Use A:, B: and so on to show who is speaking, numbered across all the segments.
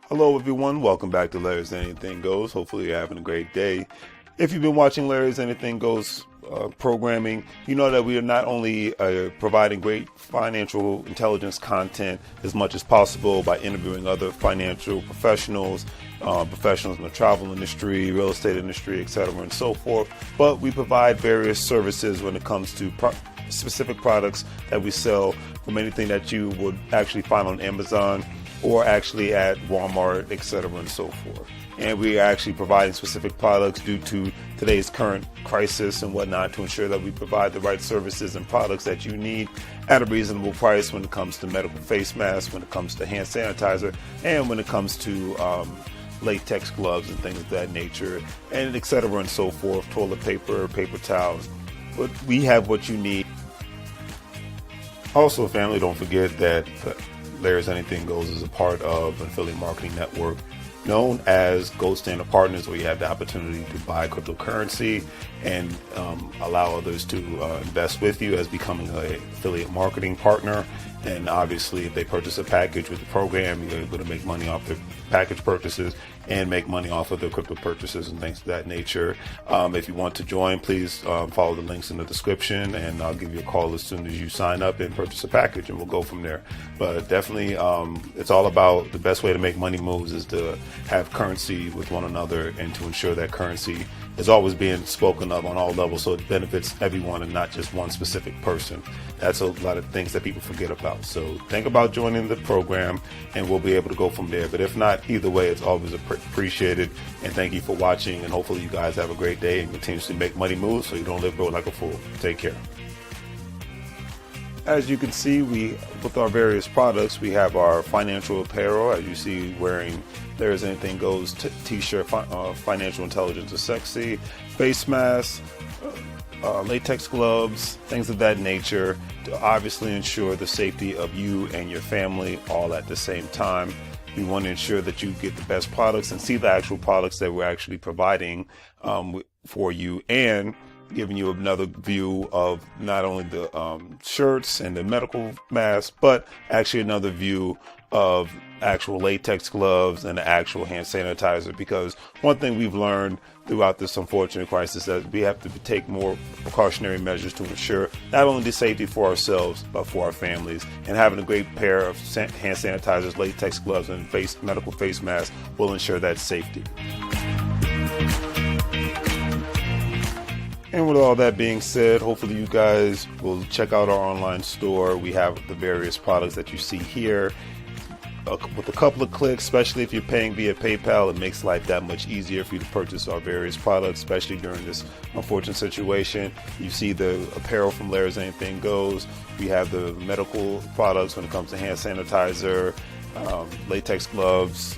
A: Hello everyone, welcome back to Larry's Anything Goes. Hopefully you're having a great day. If you've been watching Larry's Anything Goes programming, you know that we are not only providing great financial intelligence content as much as possible by interviewing other financial professionals, professionals in the travel industry, real estate industry, etc. and so forth, but we provide various services when it comes to specific products that we sell, from anything that you would actually find on Amazon or actually at Walmart, etc. and so forth. And we are actually providing specific products due to today's current crisis and whatnot to ensure that we provide the right services and products that you need at a reasonable price when it comes to medical face masks, when it comes to hand sanitizer, and when it comes to latex gloves and things of that nature, and etc. and so forth, toilet paper, paper towels. But we have what you need. Also, family, don't forget that Larry's Anything Goes is a part of an affiliate marketing network known as Gold Standard Partners, where you have the opportunity to buy cryptocurrency and allow others to invest with you as becoming an affiliate marketing partner. And obviously, if they purchase a package with the program, you're able to make money off their package purchases and make money off of their crypto purchases and things of that nature. If you want to join, please follow the links in the description, and I'll give you a call as soon as you sign up and purchase a package, and we'll go from there. But definitely, it's all about the best way to make money moves is to have currency with one another and to ensure that currency is always being spoken of on all levels, so it benefits everyone and not just one specific person. That's a lot of things that people forget about. So think about joining the program, and we'll be able to go from there. But if not, either way, it's always appreciated. And thank you for watching, and hopefully you guys have a great day and continuously make money moves so you don't live broke like a fool. Take care. As you can see, with our various products, we have our financial apparel, as you see, wearing There's Anything Goes t-shirt, financial intelligence is sexy, face masks, latex gloves, things of that nature, to obviously ensure the safety of you and your family all at the same time. We want to ensure that you get the best products and see the actual products that we're actually providing for you, and giving you another view of not only the shirts and the medical masks, but actually another view of actual latex gloves and the actual hand sanitizer. Because one thing we've learned throughout this unfortunate crisis is that we have to take more precautionary measures to ensure not only the safety for ourselves, but for our families. And having a great pair of hand sanitizers, latex gloves, and medical face masks will ensure that safety. And with all that being said, hopefully you guys will check out our online store. We have the various products that you see here. With a couple of clicks, especially if you're paying via PayPal, it makes life that much easier for you to purchase our various products, especially during this unfortunate situation. You see the apparel from Larry's Anything Goes. We have the medical products when it comes to hand sanitizer, latex gloves,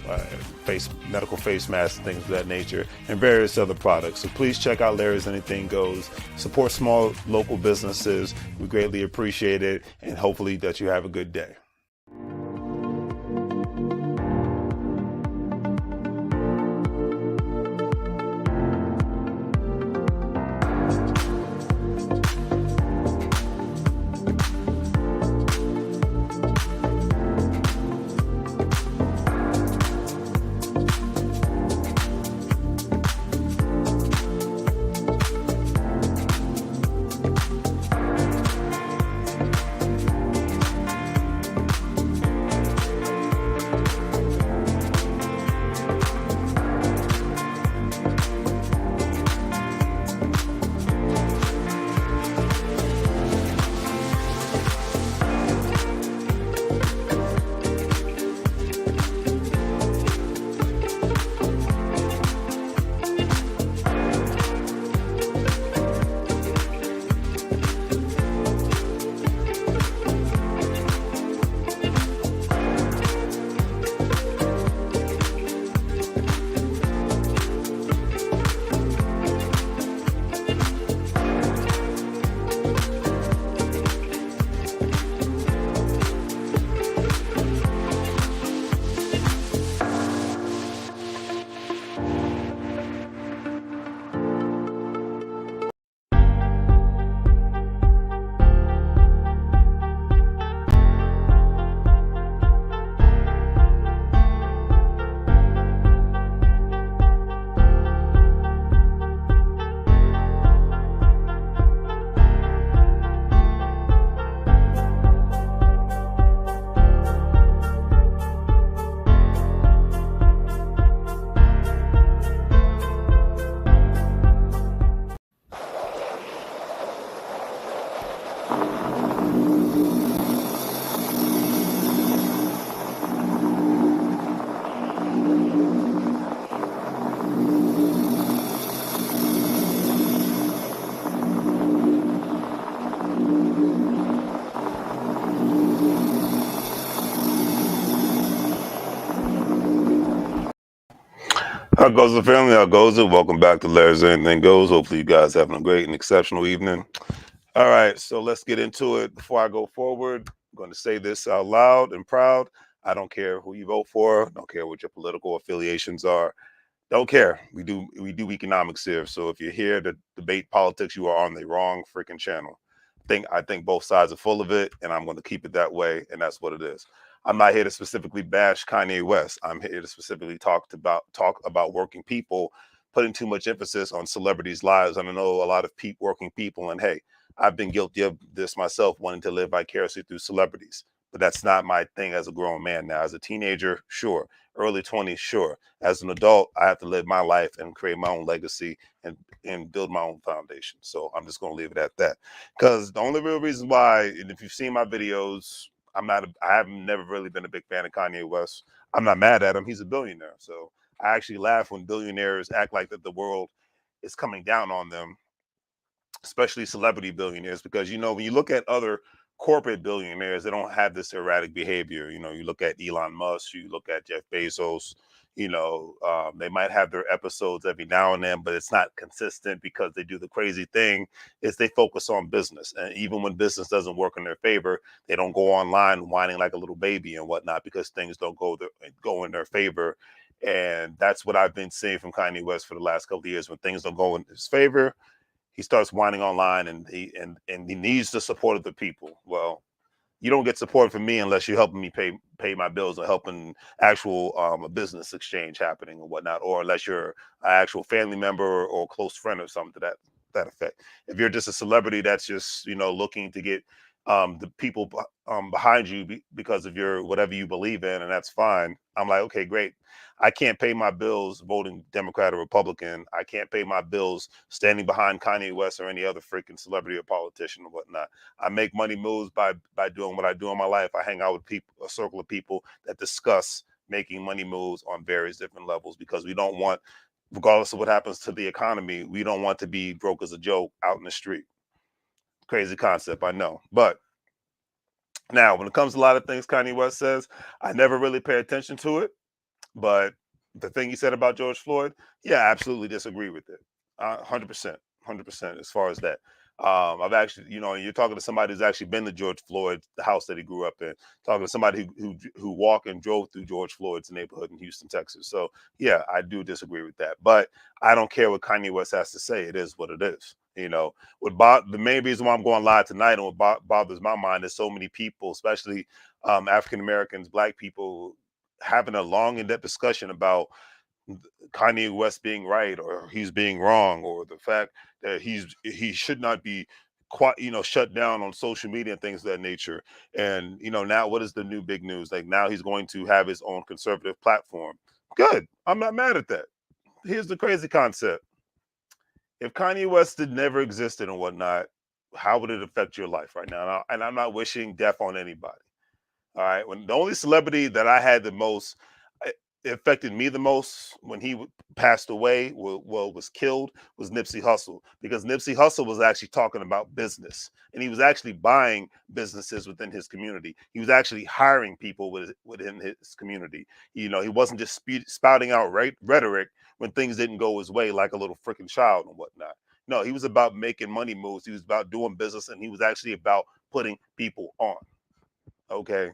A: medical face masks, and things of that nature, and various other products. So please check out Larry's Anything Goes. Support small local businesses. We greatly appreciate it, and hopefully that you have a good day. How goes the family? How goes it? Welcome back to Larry's Anything Goes. Hopefully, you guys having a great and exceptional evening. All right, so let's get into it. Before I go forward, I'm going to say this out loud and proud. I don't care who you vote for. Don't care what your political affiliations are. Don't care. We do economics here. So if you're here to debate politics, you are on the wrong freaking channel. I think both sides are full of it, and I'm going to keep it that way, and that's what it is. I'm not here to specifically bash Kanye West. I'm here to specifically talk about working people, putting too much emphasis on celebrities' lives. I know a lot of working people, and hey, I've been guilty of this myself, wanting to live vicariously through celebrities. But that's not my thing as a grown man now. As a teenager, sure. Early 20s, sure. As an adult, I have to live my life and create my own legacy and build my own foundation. So I'm just going to leave it at that. Because the only real reason why, and if you've seen my videos, I have never really been a big fan of Kanye West. I'm not mad at him. He's a billionaire. So I actually laugh when billionaires act like that the world is coming down on them, especially celebrity billionaires, because when you look at other corporate billionaires, they don't have this erratic behavior. You look at Elon Musk, you look at Jeff Bezos. They might have their episodes every now and then, but it's not consistent because they do the crazy thing is they focus on business, and even when business doesn't work in their favor, they don't go online whining like a little baby and whatnot because things don't go in their favor. And that's what I've been seeing from Kanye West for the last couple of years. When things don't go in his favor, he starts whining online, and he needs the support of the people. Well, you don't get support from me unless you're helping me pay my bills or helping actual a business exchange happening or whatnot, or unless you're an actual family member or a close friend or something to that effect. If you're just a celebrity that's just looking to get the people behind you because of your whatever you believe in, and that's fine. I'm like, okay, great. I can't pay my bills voting Democrat or Republican. I can't pay my bills standing behind Kanye West or any other freaking celebrity or politician or whatnot. I make money moves by doing what I do in my life. I hang out with people, a circle of people that discuss making money moves on various different levels, because we don't want, regardless of what happens to the economy, we don't want to be broke as a joke out in the street. Crazy concept, I know. But now, when it comes to a lot of things Kanye West says, I never really pay attention to it. But the thing you said about George Floyd, yeah, I absolutely disagree with it. 100%, 100% as far as that. I've actually, you're talking to somebody who's actually been to George Floyd's, the house that he grew up in, talking to somebody who walked and drove through George Floyd's neighborhood in Houston, Texas. So yeah, I do disagree with that. But I don't care what Kanye West has to say. It is what it is. The main reason why I'm going live tonight and what bothers my mind is so many people, especially African Americans, Black people, having a long in-depth discussion about Kanye West being right or he's being wrong, or the fact that he should not be quite shut down on social media and things of that nature. And now what is the new big news? Like, now he's going to have his own conservative platform. Good. I'm not mad at that. Here's the crazy concept. If Kanye West did never existed and whatnot, how would it affect your life right now? And I'm not wishing death on anybody. All right. When the only celebrity that I had the most, it affected me the most when he passed away, was killed, was Nipsey Hussle, because Nipsey Hussle was actually talking about business, and he was actually buying businesses within his community. He was actually hiring people within his community. He wasn't just spouting out rhetoric when things didn't go his way like a little freaking child and whatnot. No, he was about making money moves. He was about doing business, and he was actually about putting people on. Okay.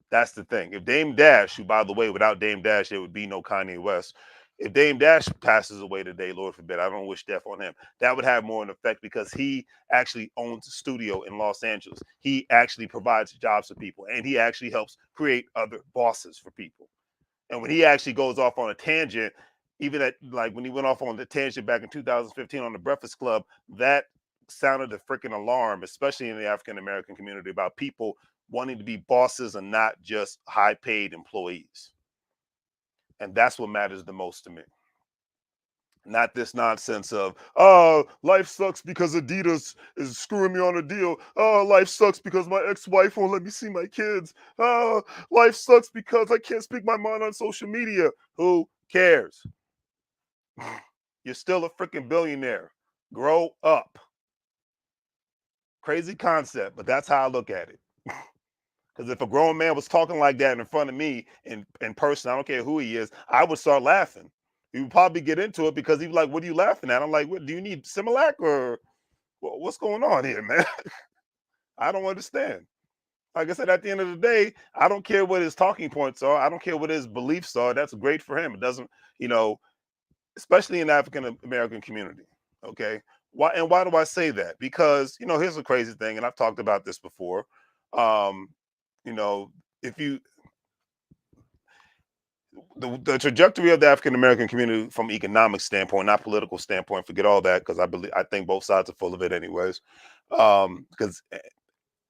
A: That's the thing. If Dame Dash, who, by the way, without Dame Dash, there would be no Kanye West. If Dame Dash passes away today, Lord forbid, I don't wish death on him. That would have more an effect because he actually owns a studio in Los Angeles. He actually provides jobs for people, and he actually helps create other bosses for people. And when he actually goes off on a tangent, even at like when he went off on the tangent back in 2015 on the Breakfast Club, that sounded a freaking alarm, especially in the African American community, about people wanting to be bosses and not just high paid employees. And that's what matters the most to me. Not this nonsense of, oh, life sucks because Adidas is screwing me on a deal. Oh, life sucks because my ex-wife won't let me see my kids. Oh, life sucks because I can't speak my mind on social media. Who cares? You're still a freaking billionaire. Grow up. Crazy concept, but that's how I look at it. Because if a grown man was talking like that in front of me in person, I don't care who he is, I would start laughing. He would probably get into it because he was like, "What are you laughing at?" I'm like, "What do you need Similac or what's going on here, man?" I don't understand. Like I said, at the end of the day, I don't care what his talking points are. I don't care what his beliefs are. That's great for him. It doesn't, you know, especially in the African American community. Okay. Why do I say that? Because, here's a crazy thing, and I've talked about this before. Um, you know, if you the trajectory of the African American community from economic standpoint, not political standpoint, forget all that because I think both sides are full of it anyways. Because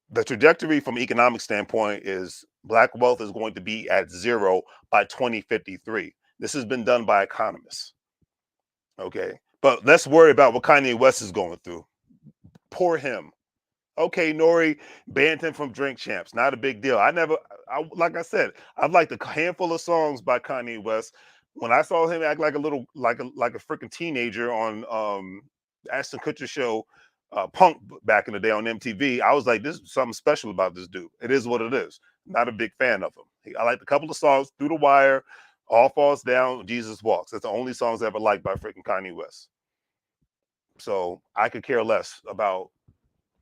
A: the trajectory from economic standpoint is black wealth is going to be at zero by 2053. This has been done by economists. Okay. But let's worry about what Kanye West is going through. Poor him. Okay, Nori banned him from Drink Champs. Not a big deal. Like I said, I've liked a handful of songs by Kanye West. When I saw him act like a little, like a freaking teenager on Ashton Kutcher show, Punk back in the day on MTV, I was like, this is something special about this dude. It is what it is. Not a big fan of him. I liked a couple of songs, Through the Wire, All Falls Down, Jesus Walks. That's the only songs I ever liked by freaking Kanye West. So I could care less about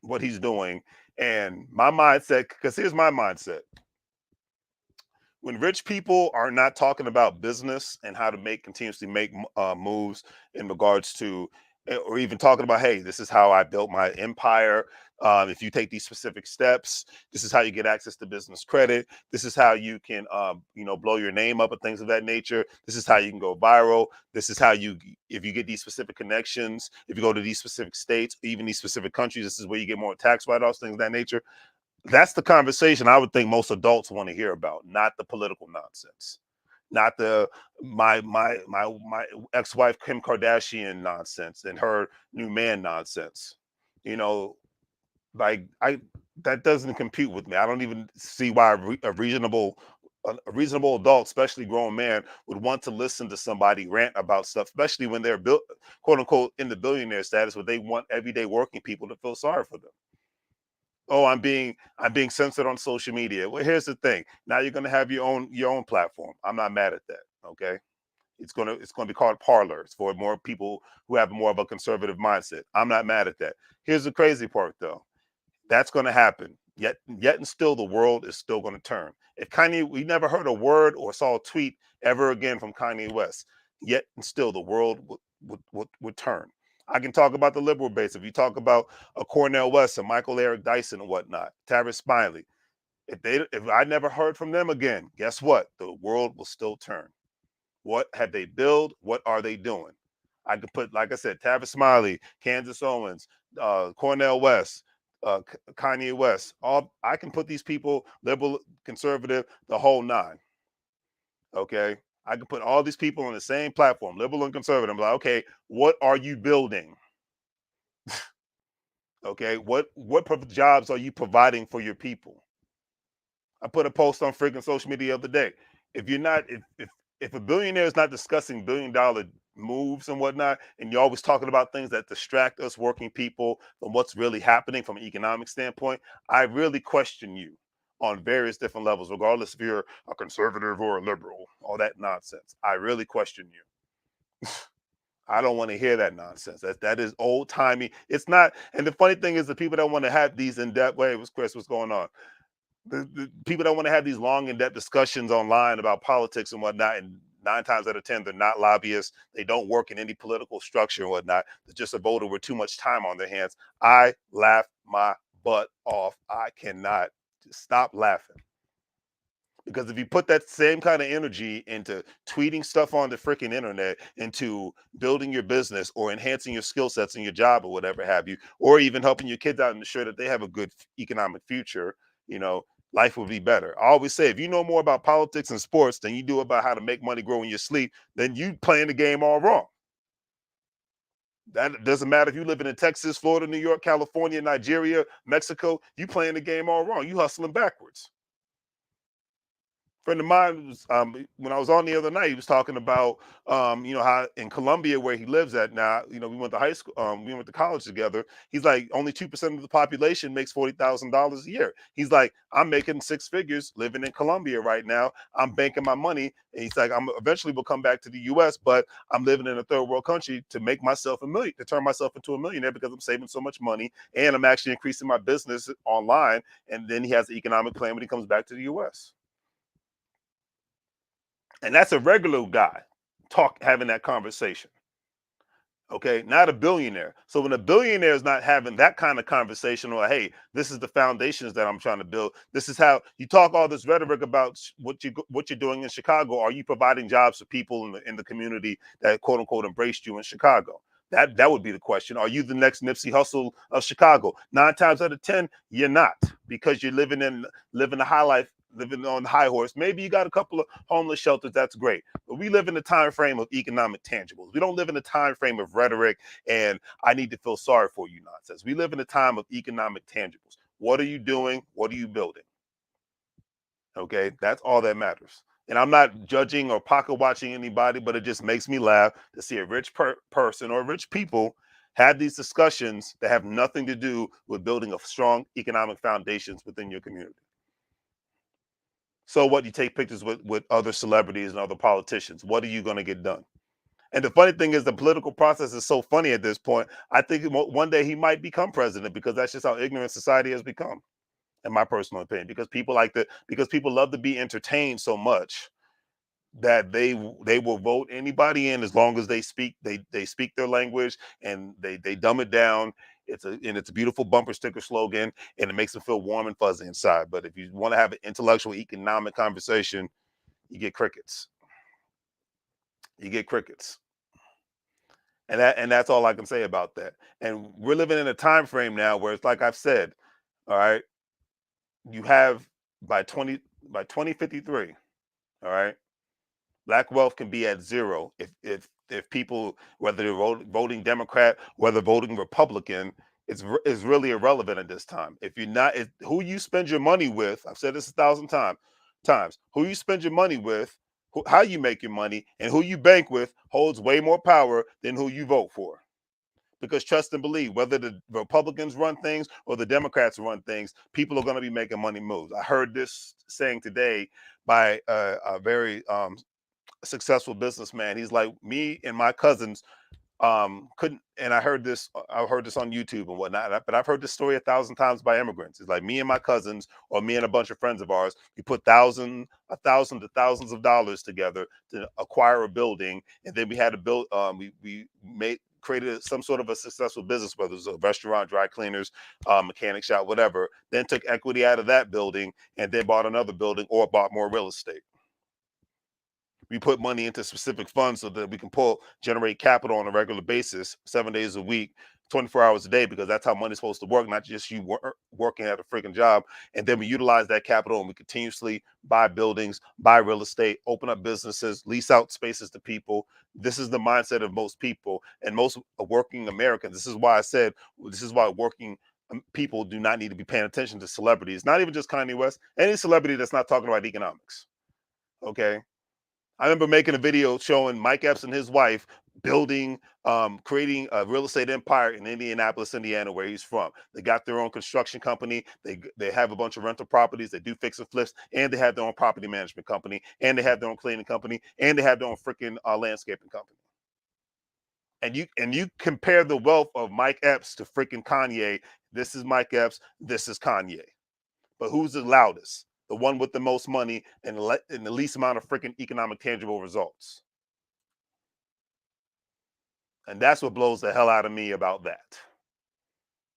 A: what he's doing. And my mindset, because here's my mindset: when rich people are not talking about business and how to continuously make moves in regards to, or even talking about, hey, this is how I built my empire. If you take these specific steps, this is how you get access to business credit. This is how you can, blow your name up and things of that nature. This is how you can go viral. This is how if you get these specific connections, if you go to these specific states, even these specific countries, this is where you get more tax write-offs, things of that nature. That's the conversation I would think most adults want to hear about, not the political nonsense, not the my ex-wife Kim Kardashian nonsense and her new man nonsense. You know, like I that doesn't compute with me. I don't even see why a reasonable adult, especially grown man, would want to listen to somebody rant about stuff, especially when they're built, quote unquote, in the billionaire status, where they want everyday working people to feel sorry for them. Oh, I'm being censored on social media. Well, here's the thing. Now you're gonna have your own platform. I'm not mad at that. Okay. It's gonna be called Parlor. It's for more people who have more of a conservative mindset. I'm not mad at that. Here's the crazy part though. That's gonna happen. Yet and still the world is still gonna turn. If Kanye, we never heard a word or saw a tweet ever again from Kanye West. Yet and still the world would turn. I can talk about the liberal base. If you talk about a Cornell West and Michael Eric Dyson and whatnot, Tavis Smiley, if I never heard from them again, guess what? The world will still turn. What have they built? What are they doing? I could put, like I said, Tavis Smiley, Kansas Owens, Cornell West, Kanye West. All I can put these people, liberal, conservative, the whole nine. Okay, I can put all these people on the same platform, liberal and conservative. I'm like, okay, what are you building? Okay, what jobs are you providing for your people? I put a post on freaking social media the other day. If you're not, if a billionaire is not discussing $1 billion moves and whatnot, and you're always talking about things that distract us working people from what's really happening from an economic standpoint, I really question you on various different levels, regardless if you're a conservative or a liberal, all that nonsense. I really question you. I don't want to hear that nonsense. That is old timey. It's not. And the funny thing is, the people that want to have these in depth. Wait, what's Chris? What's going on? The people that want to have these long in depth discussions online about politics and whatnot, and 9 times out of 10, they're not lobbyists. They don't work in any political structure and whatnot. They're just a voter with too much time on their hands. I laugh my butt off. I cannot stop laughing. Because if you put that same kind of energy into tweeting stuff on the freaking internet, into building your business or enhancing your skill sets in your job or whatever have you, or even helping your kids out and ensure that they have a good economic future, you know, life will be better. I always say, if you know more about politics and sports than you do about how to make money grow in your sleep, then you playing the game all wrong. That doesn't matter if you living in Texas, Florida, New York, California, Nigeria, Mexico, you playing the game all wrong. You hustling backwards. Friend of mine was, when I was on the other night, he was talking about, how in Colombia where he lives at now, we went to high school, we went to college together. He's like, only 2% of the population makes $40,000 a year. He's like, I'm making six figures living in Colombia right now. I'm banking my money. And he's like, I'm eventually will come back to the US, but I'm living in a third world country to make myself a million, to turn myself into a millionaire because I'm saving so much money and I'm actually increasing my business online. And then he has the economic plan when he comes back to the US. And that's a regular guy having that conversation. Okay, not a billionaire. So when a billionaire is not having that kind of conversation, or hey, this is the foundations that I'm trying to build. This is how you talk all this rhetoric about what you're doing in Chicago. Are you providing jobs for people in the community that quote unquote embraced you in Chicago? That would be the question. Are you the next Nipsey Hussle of Chicago? 9 times out of 10, you're not, because you're living the high life, living on the high horse. Maybe you got a couple of homeless shelters. That's great. But we live in the time frame of economic tangibles. We don't live in the time frame of rhetoric and I need to feel sorry for you nonsense. We live in a time of economic tangibles. What are you doing? What are you building? Okay, that's all that matters. And I'm not judging or pocket watching anybody, but it just makes me laugh to see a rich person or rich people have these discussions that have nothing to do with building a strong economic foundations within your community. So what, you take pictures with other celebrities and other politicians. What are you going to get done? And the funny thing is, the political process is so funny at this point. I think one day he might become president because that's just how ignorant society has become, in my personal opinion. Because people love to be entertained so much that they will vote anybody in as long as they speak their language and they dumb it down. It's a beautiful bumper sticker slogan and it makes them feel warm and fuzzy inside. But if you want to have an intellectual economic conversation, you get crickets. You get crickets. And that's all I can say about that. And we're living in a time frame now where it's like I've said, all right, you have by 2053, all right, black wealth can be at zero if people, whether they're voting Democrat, whether voting Republican, is really irrelevant at this time. If you're not, who you spend your money with, I've said this 1,000 times, who you spend your money with, how you make your money, and who you bank with holds way more power than who you vote for. Because trust and believe, whether the Republicans run things or the Democrats run things, people are going to be making money moves. I heard this saying today by a very successful businessman. He's like, me and my cousins couldn't, and I heard this on YouTube and whatnot, but I've heard this story 1,000 times by immigrants. It's like, me and my cousins, or me and a bunch of friends of ours, we put a thousand to thousands of dollars together to acquire a building, and then we had to build, we made created some sort of a successful business, whether it was a restaurant, dry cleaners, mechanic shop, whatever, then took equity out of that building and then bought another building or bought more real estate. We put money into specific funds so that we can generate capital on a regular basis, 7 days a week, 24 hours a day, because that's how money's supposed to work, not just you working at a freaking job. And then we utilize that capital and we continuously buy buildings, buy real estate, open up businesses, lease out spaces to people. This is the mindset of most people and most working Americans. This is why I said, this is why working people do not need to be paying attention to celebrities, not even just Kanye West, any celebrity that's not talking about economics. Okay. I remember making a video showing Mike Epps and his wife creating a real estate empire in Indianapolis, Indiana, where he's from. They got their own construction company. They have a bunch of rental properties. They do fix and flips, and they have their own property management company, and they have their own cleaning company, and they have their own freaking landscaping company. And you compare the wealth of Mike Epps to freaking Kanye. This is Mike Epps. This is Kanye. But who's the loudest? The one with the most money and the least amount of freaking economic tangible results. And that's what blows the hell out of me about that.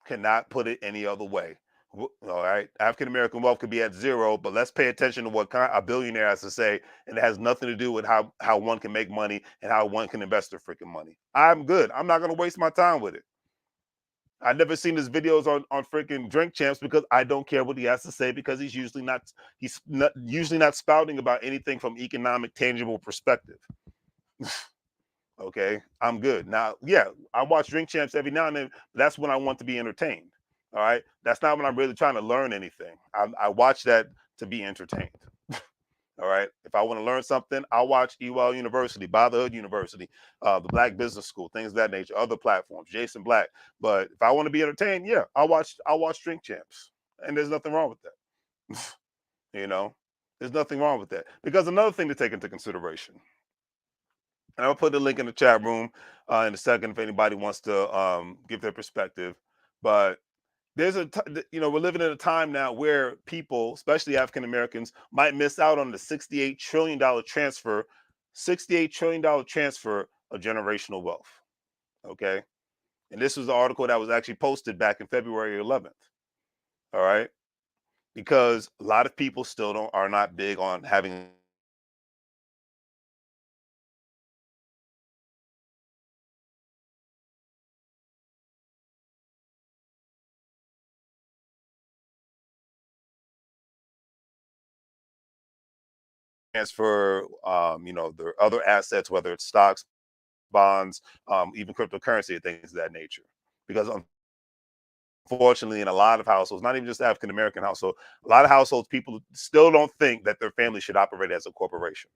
A: Cannot put it any other way. All right. African American wealth could be at zero, but let's pay attention to what a billionaire has to say. And it has nothing to do with how one can make money and how one can invest their freaking money. I'm good. I'm not going to waste my time with it. I've never seen his videos on freaking Drink Champs because I don't care what he has to say, because he's not usually not spouting about anything from economic tangible perspective. Okay, I'm good. Now, yeah, I watch Drink Champs every now and then. But that's when I want to be entertained. All right, that's not when I'm really trying to learn anything. I watch that to be entertained. All right. If I want to learn something, I'll watch EWELL University, Buy the Hood University, the Black Business School, things of that nature, other platforms, Jason Black. But if I want to be entertained, yeah, I'll watch Drink Champs. And there's nothing wrong with that. you know, there's nothing wrong with that. Because another thing to take into consideration, and I'll put the link in the chat room in a second if anybody wants to give their perspective. But we're living in a time now where people, especially African Americans, might miss out on the $68 trillion transfer of generational wealth. Okay. And this was the article that was actually posted back in February 11th. All right. Because a lot of people still are not big on having transfer, their other assets, whether it's stocks, bonds, even cryptocurrency, and things of that nature. Because unfortunately, in a lot of households, not even just African American households, a lot of households, people still don't think that their family should operate as a corporation.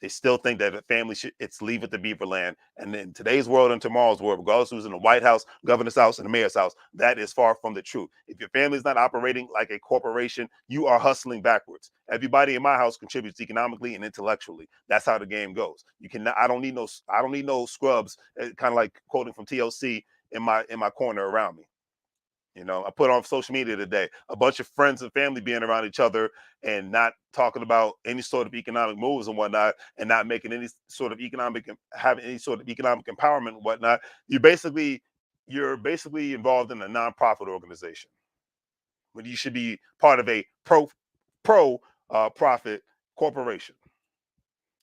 A: They still think that a family should it's leave it to beaver land. And in today's world and tomorrow's world, regardless who's in the White House, governor's house, and the mayor's house, that is far from the truth. If your family's not operating like a corporation, you are hustling backwards. Everybody in my house contributes economically and intellectually. That's how the game goes. You can I don't need no scrubs, kind of like quoting from TLC in my corner around me. I put on social media today a bunch of friends and family being around each other and not talking about any sort of economic moves and whatnot, and not making any sort of having any sort of economic empowerment and whatnot. You're basically involved in a nonprofit organization when you should be part of a pro profit corporation.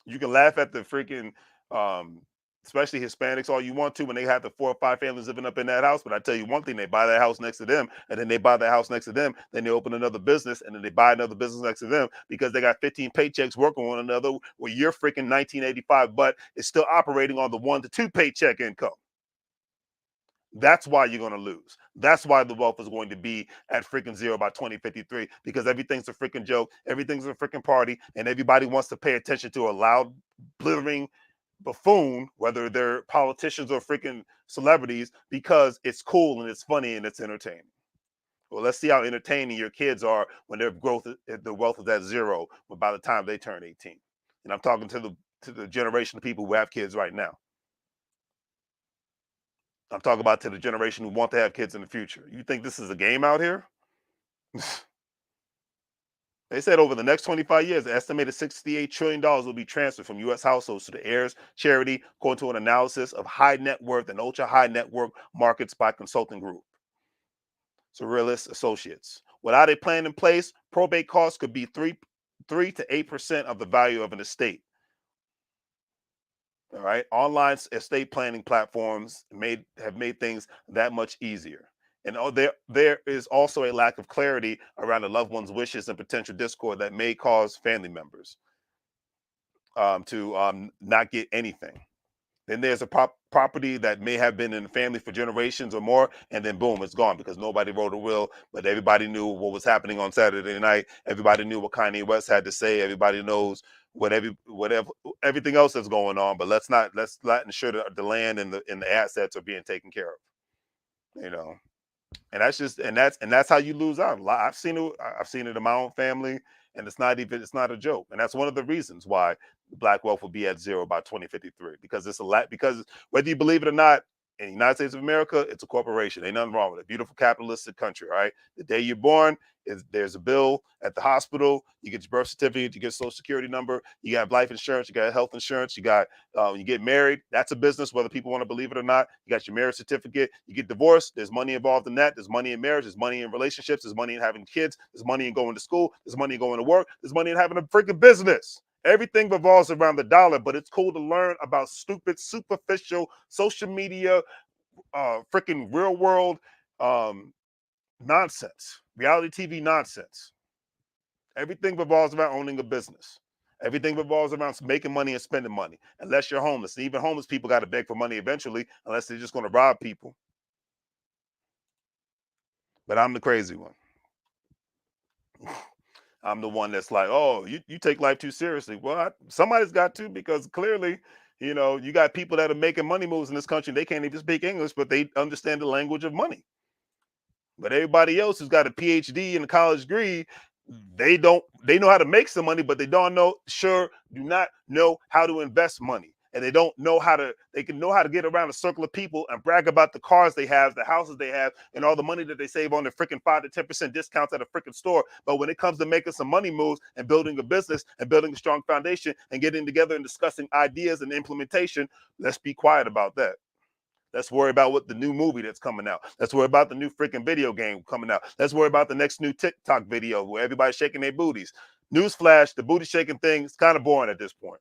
A: You can laugh at the freaking, um, especially Hispanics, all you want to when they have the 4 or 5 families living up in that house. But I tell you one thing: they buy that house next to them, and then they buy that house next to them. Then they open another business, and then they buy another business next to them because they got 15 paychecks working on one another. Where your freaking 1985 butt is still operating on the 1 to 2 paycheck income. That's why you're going to lose. That's why the wealth is going to be at freaking zero by 2053 because everything's a freaking joke, everything's a freaking party, and everybody wants to pay attention to a loud, blithering buffoon, whether they're politicians or freaking celebrities, because it's cool and it's funny and it's entertaining. Well, let's see how entertaining your kids are when their wealth is at zero by the time they turn 18. And I'm talking to the generation of people who have kids right now. I'm talking about to the generation who want to have kids in the future. You think this is a game out here? They said over the next 25 years, an estimated $68 trillion will be transferred from U.S. households to the heirs charity, according to an analysis of high net worth and ultra high net worth markets by consulting group. So Realist Associates. Without a plan in place, probate costs could be 3 to 8% of the value of an estate. All right. Online estate planning platforms have made things that much easier. And there is also a lack of clarity around the loved one's wishes and potential discord that may cause family members to not get anything. Then there's a property that may have been in the family for generations or more, and then boom, it's gone because nobody wrote a will, but everybody knew what was happening on Saturday night. Everybody knew what Kanye West had to say. Everybody knows whatever everything else that's going on. But let's not ensure that the land and the assets are being taken care of. You know, and that's how you lose out. I've seen it. I've seen it in my own family, and it's not a joke. And that's one of the reasons why black wealth will be at zero by 2053 because it's a lot. Because whether you believe it or not, in the United States of America, it's a corporation. Ain't nothing wrong with it. Beautiful capitalistic country. All right. The day you're born, there's a bill at the hospital. You get your birth certificate. You get a social security number. You got life insurance. You got health insurance. You get married. That's a business, whether people want to believe it or not. You got your marriage certificate. You get divorced. There's money involved in that. There's money in marriage. There's money in relationships. There's money in having kids. There's money in going to school. There's money in going to work. There's money in having a freaking business. Everything revolves around the dollar, but it's cool to learn about stupid, superficial social media, freaking real world um, nonsense, reality TV nonsense. Everything revolves around owning a business. Everything revolves around making money and spending money. Unless you're homeless, and even homeless people got to beg for money eventually, unless they're just going to rob people. But I'm the crazy one. I'm the one that's like, oh, you take life too seriously. Well, somebody's got to, because clearly, you got people that are making money moves in this country. They can't even speak English, but they understand the language of money. But everybody else who's got a PhD and a college degree, they don't. They know how to make some money, but they do not know how to invest money, and they don't know how to. They can know how to get around a circle of people and brag about the cars they have, the houses they have, and all the money that they save on their freaking 5 to 10% discounts at a freaking store. But when it comes to making some money moves and building a business and building a strong foundation and getting together and discussing ideas and implementation, let's be quiet about that. Let's worry about what the new movie that's coming out. Let's worry about the new freaking video game coming out. Let's worry about the next new TikTok video where everybody's shaking their booties. Newsflash, the booty shaking thing is kind of boring at this point.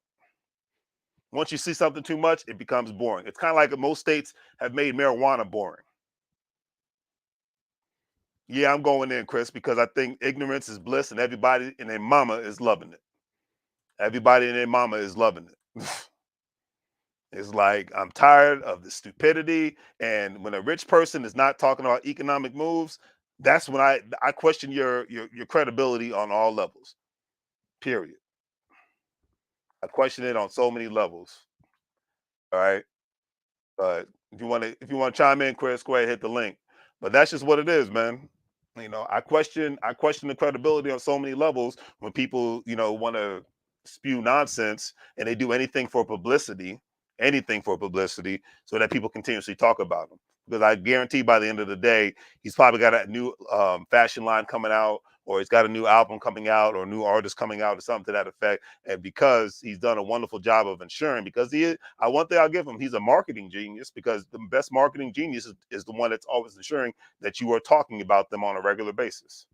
A: Once you see something too much, it becomes boring. It's kind of like most states have made marijuana boring. Yeah, I'm going in, Chris, because I think ignorance is bliss and everybody and their mama is loving it. Everybody and their mama is loving it. It's like, I'm tired of the stupidity. And when a rich person is not talking about economic moves, that's when I question your credibility on all levels. Period. I question it on so many levels. All right. But if you want to chime in, Chris, go ahead and hit the link. But that's just what it is, man. I question the credibility on so many levels when people, want to spew nonsense and they do anything for publicity, so that people continuously talk about him. Because I guarantee by the end of the day, he's probably got a new fashion line coming out, or he's got a new album coming out, or a new artist coming out, or something to that effect. And because he's done a wonderful job of ensuring, because one thing I'll give him, he's a marketing genius, because the best marketing genius is the one that's always ensuring that you are talking about them on a regular basis.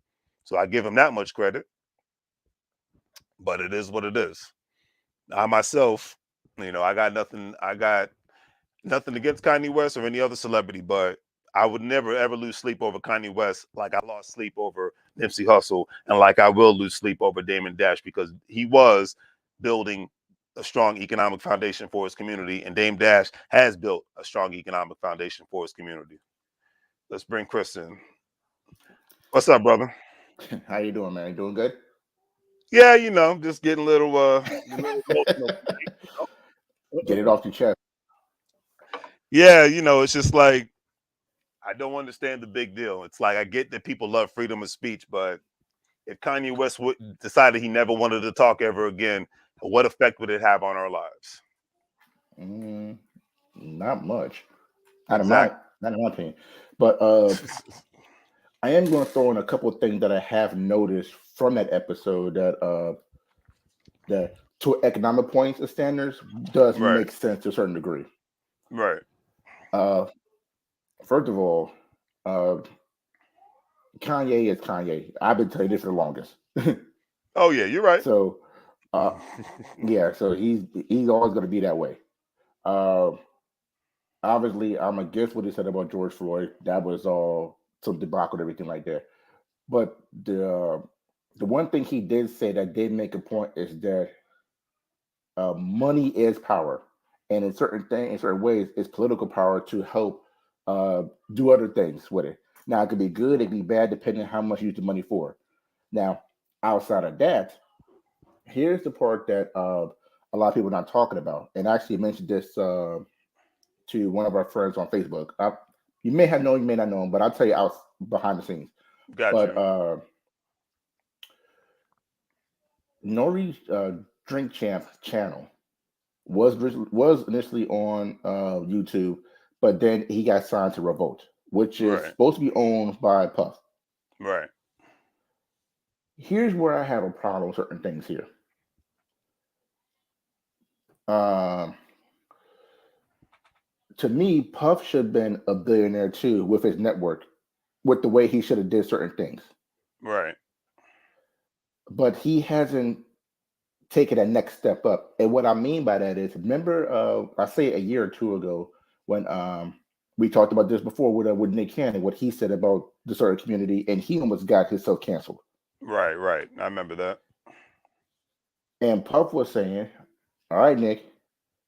A: So I give him that much credit, but it is what it is. I myself, I got nothing against Kanye West or any other celebrity, but I would never ever lose sleep over Kanye West like I lost sleep over Nipsey Hussle, and like I will lose sleep over Damon Dash, because he was building a strong economic foundation for his community, and Dame Dash has built a strong economic foundation for his community. Let's bring Chris in. What's up, brother?
B: How you doing, man? You doing good?
A: Yeah, just getting a little emotional.
B: Get it off your chest.
A: Yeah, it's just like, I don't understand the big deal. It's like, I get that people love freedom of speech, but if Kanye West decided he never wanted to talk ever again, what effect would it have on our lives?
B: Mm, not much. Not in my
A: Exactly.
B: not in my opinion. But I am going to throw in a couple of things that I have noticed from that episode that to economic points and standards does
A: Right.
B: make sense to a certain degree.
A: Right.
B: Uh, First of all, uh, Kanye is Kanye. I've been telling you this for the longest.
A: Oh yeah, you're right.
B: So uh, yeah, so he's always going to be that way. Uh, Obviously, I'm against what he said about George Floyd. That was all some debacle and everything like that. But the one thing he did say that did make a point is that money is power, and in certain ways, it's political power to help uh, do other things with it. Now, it could be good, it could be bad, depending on how much you use the money for. Now, outside of that, here's the part that a lot of people are not talking about. And I actually mentioned this to one of our friends on Facebook. You may have known, you may not know him, but I'll tell you out behind the scenes.
A: Got
B: But
A: you.
B: Nori's Drink Champ channel was initially on YouTube, but then he got signed to Revolt, which is
A: Right.
B: supposed to be owned by Puff.
A: Right.
B: Here's where I have a problem with certain things here. Um, to me, Puff should have been a billionaire too with his network, with the way he should have did certain things.
A: Right.
B: But he hasn't taken that next step up. And what I mean by that is, remember, I say a year or two ago when we talked about this before with Nick Cannon, what he said about the certain community, and he almost got himself canceled.
A: Right. Right. I remember that.
B: And Puff was saying, "All right, Nick,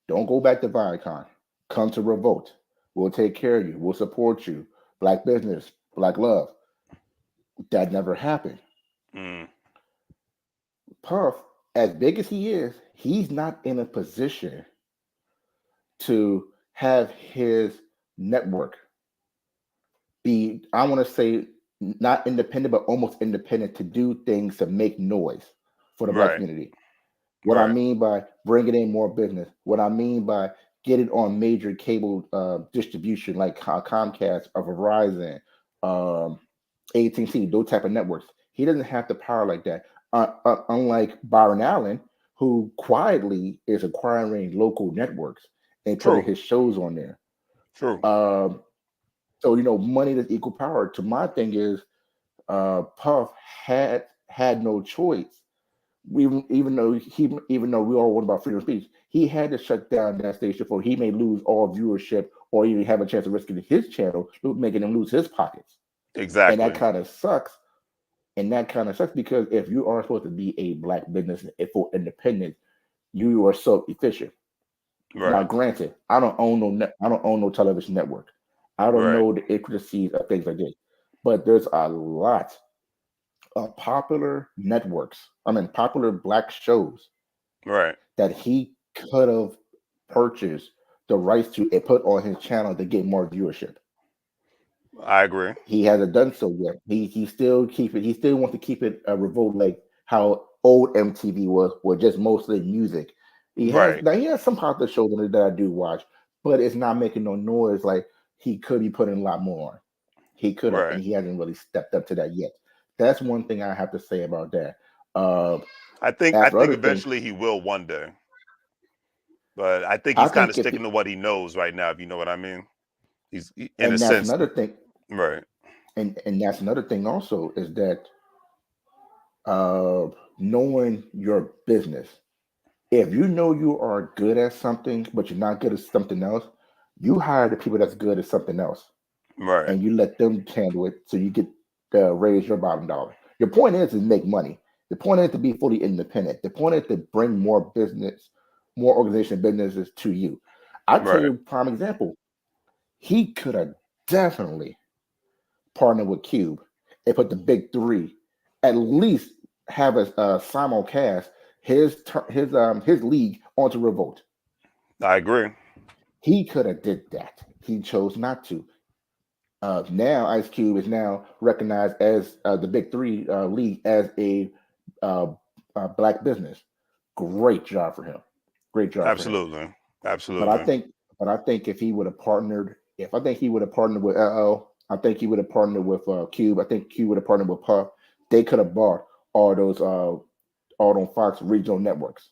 B: don't go back to Viacom. Come to Revolt. We'll take care of you. We'll support you. Black business, black love." That never happened.
A: Mm.
B: Puff, as big as he is, he's not in a position to have his network be, I want to say, not independent, but almost independent to do things to make noise for the black
A: Right.
B: community. What I
A: Right.
B: mean by bringing in more business, what I mean by getting on major cable distribution like Comcast or Verizon, um, AT&T, those type of networks. He doesn't have the power like that. Unlike Byron Allen, who quietly is acquiring local networks and putting
A: True.
B: his shows on there.
A: True.
B: Um, so money is equal power. To my thing is, Puff had no choice. Even though we all want about freedom of speech, he had to shut down that station for he may lose all viewership or even have a chance of risking his channel, making him lose his pockets. And that
A: Exactly.
B: kind of sucks. And that kind of sucks because if you are supposed to be a black business for independence, you are so efficient. Now,
A: Right.
B: granted, I don't own no television network. I don't
A: Right.
B: know the intricacies of things like this, but there's a lot popular networks, popular black shows
A: Right.
B: that he could have purchased the rights to and put on his channel to get more viewership.
A: I agree.
B: He hasn't done so yet. He still keep it. He still wants to keep it revolt like how old MTV was just mostly music.
A: Right.
B: He has some popular shows on it that I do watch, but it's not making no noise like he could be putting a lot more on. He could have,
A: Right.
B: and he hasn't really stepped up to that yet. That's one thing I have to say about that. Uh,
A: I
B: after
A: think
B: other things,
A: eventually he will one day. But I think
B: I
A: he's kind of
B: think if
A: sticking
B: he,
A: to what he knows right now, if you know what I mean. In a
B: and that's
A: sense,
B: another thing,
A: right.
B: and that's another thing also is that uh, knowing your business. If you know you are good at something, but you're not good at something else, you hire the people that's good at something else,
A: Right.
B: and you let them handle it, so you get to raise your bottom dollar. Your point is to make money. The point is to be fully independent. The point is to bring more business, more organization businesses to you. I tell
A: Right.
B: you, prime example, he could have definitely partner with Cube and put the big three, at least have a simulcast his league onto Revolt.
A: I agree.
B: He could have did that. He chose not to. Now Ice Cube is now recognized as the Big Three league as uh, black business. Great job for him. Great job for him.
A: Absolutely.
B: But I
A: Absolutely.
B: think, but I think if he would have partnered, if I think he would have partnered with I think he would have partnered with Cube. I think Cube would have partnered with Puff. They could have bought all those Fox regional networks,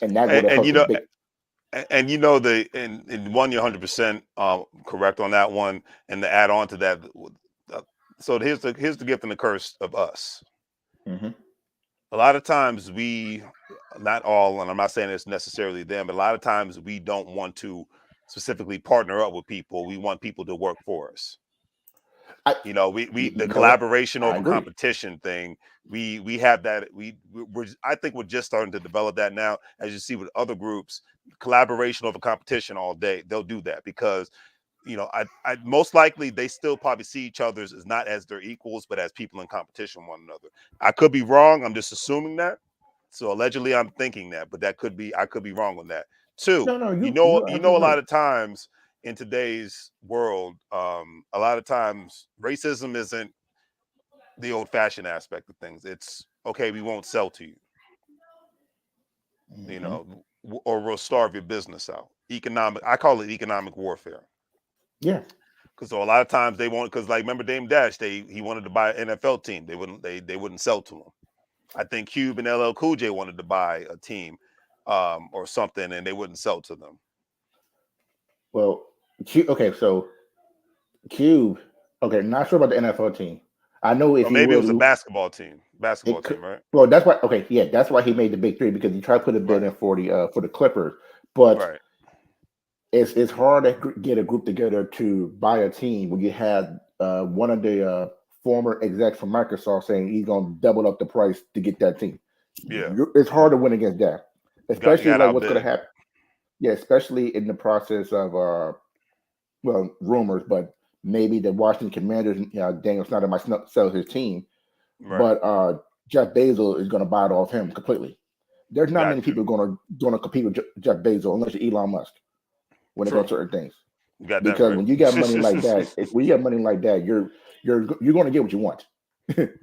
B: and that would have
A: And
B: helped
A: you
B: the
A: know,
B: big.
A: and you know the and one, you're 100% correct on that one. And to add on to that, uh, so here's the gift and the curse of us.
B: Mm-hmm.
A: A lot of times we, not all, and I'm not saying it's necessarily them, but a lot of times we don't want to specifically partner up with people. We want people to work for us.
B: I,
A: You know, we
B: you
A: the
B: know what?
A: collaboration
B: I
A: over
B: agree.
A: competition thing. We have that. We're I think we're just starting to develop that now. As you see with other groups, collaboration over competition all day. They'll do that because I most likely they still probably see each other's as not as their equals, but as people in competition with one another. I could be wrong. I'm just assuming that. So allegedly, I'm thinking that, but that could be I could be wrong on that. Two,
B: No, you're
A: you know, a
B: absolutely
A: lot
B: right.
A: of times in today's world, a lot of times racism isn't the old-fashioned aspect of things. It's okay, we won't sell to you,
B: Hmm.
A: or we'll starve your business out. Economic, I call it economic warfare.
B: Yeah.
A: Because so a lot of times they won't. Because like remember Dame Dash, he wanted to buy an NFL team. They wouldn't sell to him. I think Cube and LL Cool J wanted to buy a team, or something, and they wouldn't sell to them.
B: Well, okay. So Cube. Okay, not sure about the NFL team. I know if
A: Or
B: he
A: maybe it was a
B: would,
A: basketball
B: it could.
A: team, right?
B: Well, that's why. Okay, yeah, that's why he made the big three because he tried to put a bid
A: Right,
B: in for the Clippers, but
A: right.
B: it's hard to get a group together to buy a team when you had one of the former execs from Microsoft saying he's going to double up the price to get that team.
A: Yeah,
B: It's hard to win against that,
A: you
B: especially
A: got
B: like what's going
A: outbid.
B: to happen. Yeah, especially in the process of well, rumors, but maybe the Washington Commanders, Daniel Snyder might sell his team.
A: Right,
B: But Jeff Bezos is going to buy it off him completely. There's not many
A: Got you.
B: people going to compete with Jeff Bezos unless you're Elon Musk when it comes
A: True.
B: to certain things.
A: You got that
B: Because
A: right.
B: when you got money like that, when you got money like that, you're going to get what you want.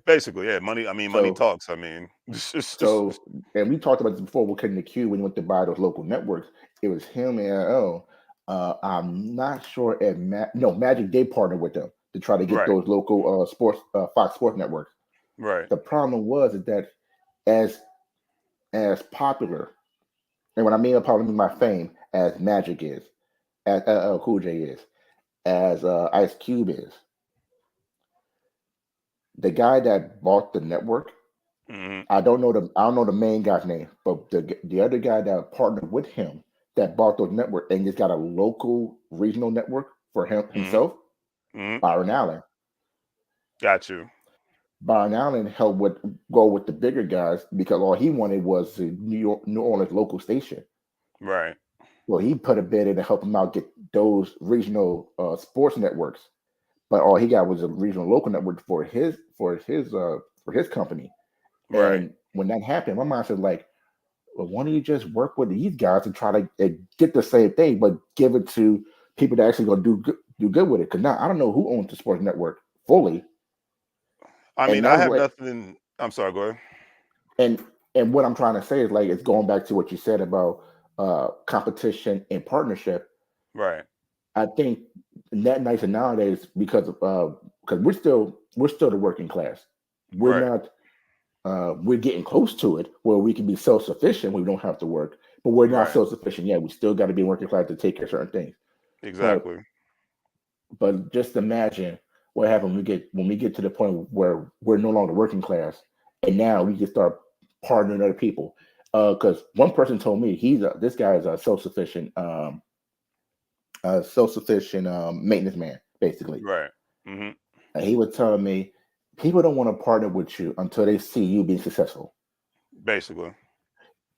A: Basically, yeah. Money. I mean, money
B: So
A: talks. I mean,
B: so and we talked about this before. We're cutting the queue when he went to buy those local networks. It was him and I'm not sure if Magic Day partnered with them to try to get
A: right,
B: those local sports Fox Sports networks.
A: right.
B: The problem was is that as popular, and when I mean popular, I mean my fame as Magic is, as Cool J is, as Ice Cube is, the guy that bought the network.
A: Hmm.
B: I don't know the main guy's name, but the other guy that partnered with him that bought those network and just got a local regional network for
A: Hmm.
B: himself,
A: Hmm.
B: Byron Allen.
A: Got you.
B: Byron Allen helped go with the bigger guys because all he wanted was the New Orleans local station.
A: Right,
B: Well, he put a bid in to help him out get those regional sports networks, but all he got was a regional local network for his company.
A: right.
B: And when that happened, my mind said like, well, why don't you just work with these guys and try to get the same thing, but give it to people that actually gonna do good with it? Because now I don't know who owns the sports network fully,
A: I
B: and
A: mean, I
B: that's
A: have
B: what
A: nothing. I'm sorry. Go ahead.
B: and and what I'm trying to say is like it's going back to what you said about competition and partnership.
A: Right,
B: I think that nice and nowadays because we're still the working class. We're
A: right,
B: not we're getting close to it where we can be self sufficient. We don't have to work, but we're not
A: right.
B: self sufficient yet. We still got to be working class to take care of certain things. But
A: Exactly.
B: just imagine what happens when we get to the point where we're no longer working class, and now we just start partnering other people. Because one person told me this guy is a self sufficient maintenance man, basically.
A: Right. Hmm.
B: And he was telling me people don't want to partner with you until they see you being successful.
A: Basically.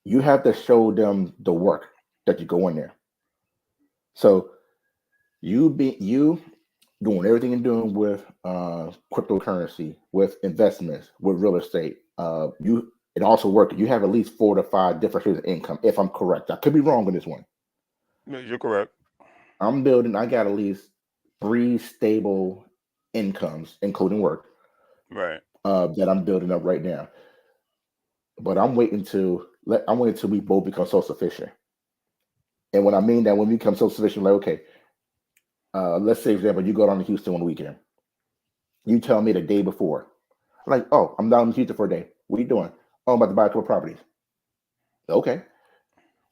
B: You have to show them the work that you go in there. So you doing everything you're doing with cryptocurrency, with investments, with real estate. You it also work. You have at least 4 to 5 different streams of income. If I'm correct, I could be wrong on this one.
A: No, you're correct.
B: I'm building. I got at least 3 stable incomes, including work,
A: Right.
B: that I'm building up right now. But I'm waiting till we both become self sufficient. And when I mean that, when we become self sufficient, like okay, let's say for example, you go down to Houston one weekend. You tell me the day before, like, oh, I'm down in Houston for a day. What are you doing? Oh, I'm about to buy a couple properties. Okay.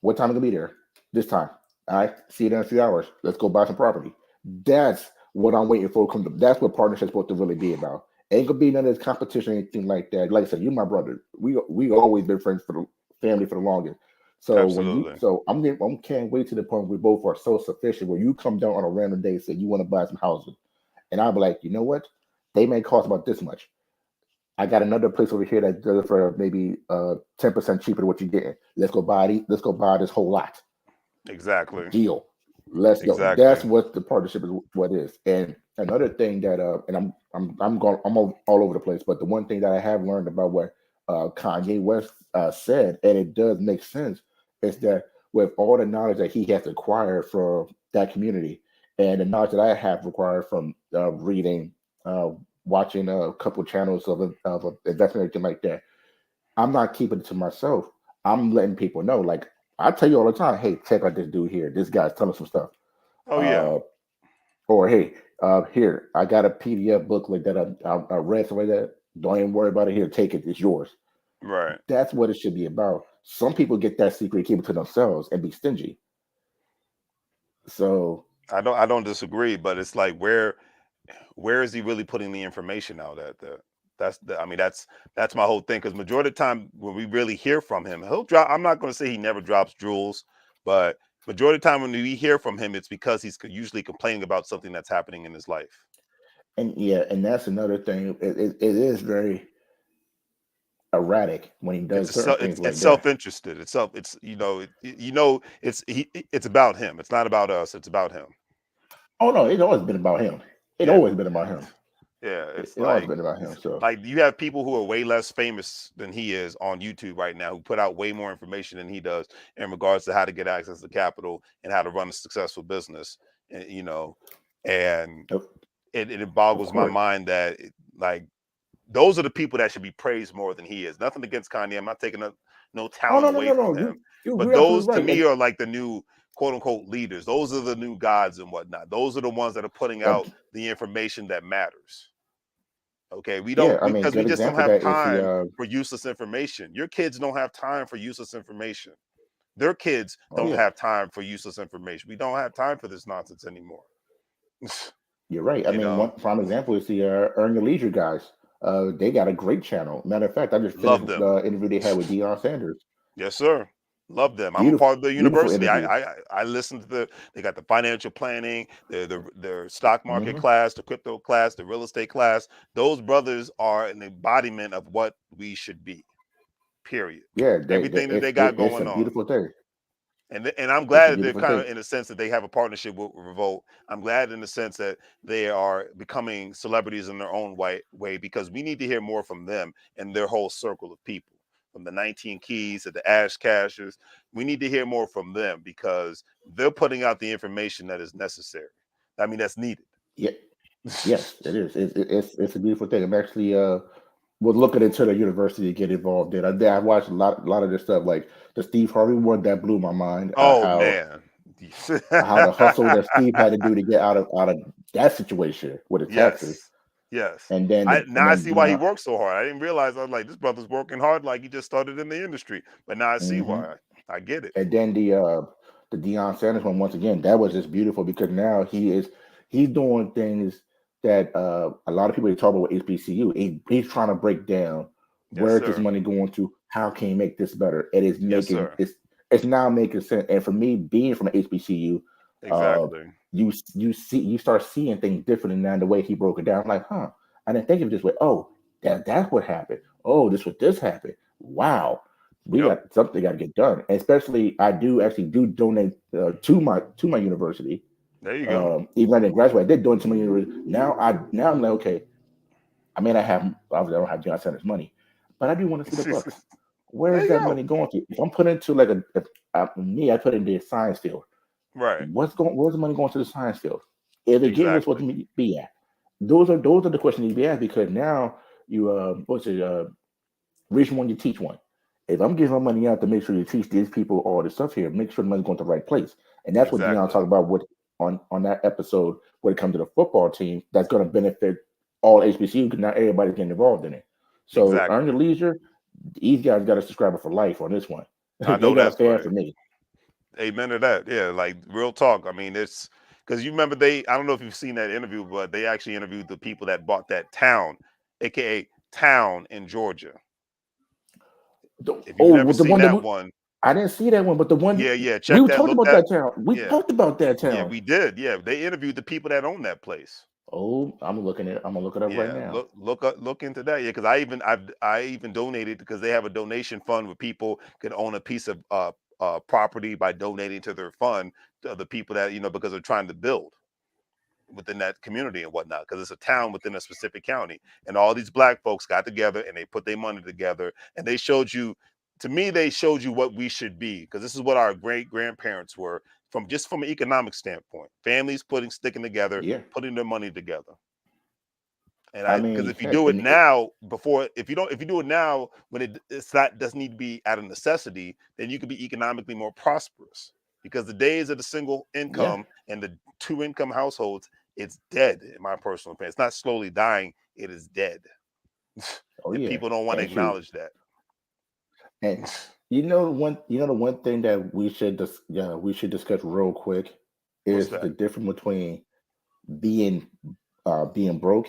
B: What time are you gonna be there? This time. All right. See you there in a few hours. Let's go buy some property. That's what I'm waiting for. That's what partnership's supposed to really be about. Ain't gonna be none of this competition or anything like that. Like I said, you're my brother. We always been friends for the family for the longest.
A: Absolutely.
B: So I'm can't wait to the point where we both are so sufficient where you come down on a random day and say you want to buy some houses. And I'll be like, you know what? They may cost about this much. I got another place over here that does it for maybe 10% cheaper than what you're getting. Let's go buy this whole lot.
A: Exactly.
B: Deal. Let's go.
A: Exactly.
B: That's what the partnership is. What is. And another thing that and I'm all over the place, but the one thing that I have learned about what Kanye West said, and it does make sense, is that with all the knowledge that he has acquired from that community, and the knowledge that I have acquired from reading, uh, watching a couple channels of investment, everything like that, I'm not keeping it to myself. I'm letting people know. Like I tell you all the time, hey, check out this dude here. This guy's telling some stuff.
A: Oh yeah.
B: Uh, or hey, here I got a PDF booklet that I read something like that. Don't even worry about it. Here, take it. It's yours.
A: Right.
B: That's what it should be about. Some people get that secret, keep it to themselves, and be stingy. So
A: I don't disagree, but it's like where is he really putting the information out at I mean that's my whole thing because majority of the time when we really hear from him he'll drop. I'm not going to say he never drops jewels, but majority of the time when we hear from him it's because he's usually complaining about something that's happening in his life.
B: and yeah, and that's another thing. It is very erratic when he does certain things
A: It's
B: like that.
A: self-interested. It's it's about him. It's not about us, it's about him.
B: Oh no, it's always been about him. It
A: Yeah.
B: always been about him.
A: Yeah, it's
B: It always been about him. So
A: like you have people who are way less famous than he is on YouTube right now who put out way more information than he does in regards to how to get access to capital and how to run a successful business. And, and
B: of,
A: it
B: of
A: boggles my
B: course.
A: mind that like those are the people that should be praised more than he is. Nothing against Kanye. I'm not taking no
B: Oh
A: talent
B: no, no,
A: away
B: no,
A: from
B: no.
A: him. But
B: You're
A: those
B: absolutely
A: to
B: right.
A: me are like the new quote unquote leaders. Those are the new gods and whatnot. Those are the ones that are putting out the information that matters. Okay. We
B: Yeah,
A: don't
B: I mean,
A: because we
B: good
A: just don't
B: example of
A: have
B: that is the
A: time for useless information. Your kids don't have time for useless information. Their kids
B: oh
A: don't
B: yeah,
A: have time for useless information. We don't have time for this nonsense anymore.
B: you're right. I
A: you
B: mean,
A: know,
B: one prime example is the Earn Your Leisure guys. They got a great channel. Matter of fact, I just finished
A: love them.
B: the interview they had with Deion Sanders.
A: Yes, sir. Love them. I'm a
B: Beautiful,
A: part of the
B: beautiful
A: university.
B: interview.
A: I listen to they got the financial planning, their stock market
B: Hmm.
A: class, the crypto class, the real estate class. Those brothers are an embodiment of what we should be. Period.
B: Yeah,
A: Everything that they got
B: it's a
A: going on.
B: beautiful thing.
A: And I'm
B: It's
A: glad
B: a
A: that they're
B: beautiful
A: kind
B: thing.
A: of in a sense that they have a partnership with Revolt. I'm glad in the sense that they are becoming celebrities in their own way because we need to hear more from them and their whole circle of people, from the 19 Keys to the Ash Cashers. We need to hear more from them because they're putting out the information that is necessary. I mean, that's needed.
B: Yeah, yes, it is. It's a beautiful thing. I'm actually was looking into the university to get involved in. I watched a lot of this stuff, like the Steve Harvey one that blew my mind.
A: Oh man.
B: How the hustle that Steve had to do to get out of that situation with the taxes,
A: Yes. Yes.
B: and then
A: Now I see why he
B: Dion.
A: works so hard. I didn't realize I was like, this brother's working hard like he just started in the industry. But now I see
B: Hmm.
A: why. I get it.
B: And then the Deion Sanders one, once again, that was just beautiful because now he's doing things that a lot of people talk about with HBCU. He's trying to break down
A: Yes,
B: where is this
A: sir.
B: money going to, how can you make this better. It is
A: Yes,
B: making
A: sir.
B: it's now making sense. And for me, being from HBCU, uh,
A: Exactly.
B: you start seeing things different now the way he broke it down. I'm like, huh, I didn't think of it this way. Oh, that's what happened. Oh, this happened. Wow, we
A: Yep.
B: got something got to get done. And especially, I do actually do donate to my university.
A: There you go.
B: Even though I didn't graduate, I did donate to my university. Now I'm like, okay, I mean, obviously I don't have John Center's money, but I do want to see the books. Where
A: there
B: is
A: you
B: that
A: go.
B: money going to? If I'm putting into like me, I put in the science field.
A: Right.
B: Where's the money going to the science field? If they give us what
A: Exactly.
B: to be at, those are the questions you be asked because now you what's it reach one, you teach one. If I'm giving my money out to make sure you teach these people all this stuff here, make sure the money's going to the right place. And that's what Dion
A: Exactly.
B: talked about with on that episode when it comes to the football team that's going to benefit all HBCU because not everybody's getting involved in it. So earn
A: Exactly.
B: your leisure. These guys got a subscriber for life on this one.
A: I
B: They
A: know
B: got a
A: that's
B: fan
A: right.
B: for me.
A: Amen to that. Yeah, like real talk. I mean, it's because you remember I don't know if you've seen that interview, but they actually interviewed the people that bought that town, aka town in Georgia. If you've
B: Oh,
A: never
B: with the
A: seen
B: one that
A: that one,
B: I didn't see that one, but the one
A: yeah,
B: we
A: check that,
B: talked
A: look
B: about
A: that.
B: that town. We
A: Yeah,
B: talked about that
A: yeah,
B: town.
A: we did. Yeah, they interviewed the people that own that place.
B: Oh, I'm looking at. I'm gonna look it up right
A: Yeah,
B: now.
A: look into that. Yeah, because I even donated because they have a donation fund where people can own a piece of property by donating to their fund to the people that because they're trying to build within that community and whatnot because it's a town within a specific county and all these black folks got together and they put their money together and they showed you to me they showed you what we should be because this is what our great grandparents were from an economic standpoint, families sticking together,
B: Yeah,
A: putting their money together. And
B: I
A: I because
B: mean,
A: if you
B: heck,
A: do it
B: and
A: now before if you do it now when it's not doesn't need to be out of necessity, then you can be economically more prosperous. Because the days of the single
B: yeah,
A: income and the two income households, it's dead, in my personal opinion. It's not slowly dying, it is dead.
B: oh
A: And
B: yeah,
A: people don't want to
B: and shoot,
A: acknowledge that.
B: and the one thing that we should discuss real quick
A: What's
B: is the
A: that?
B: difference between being being broke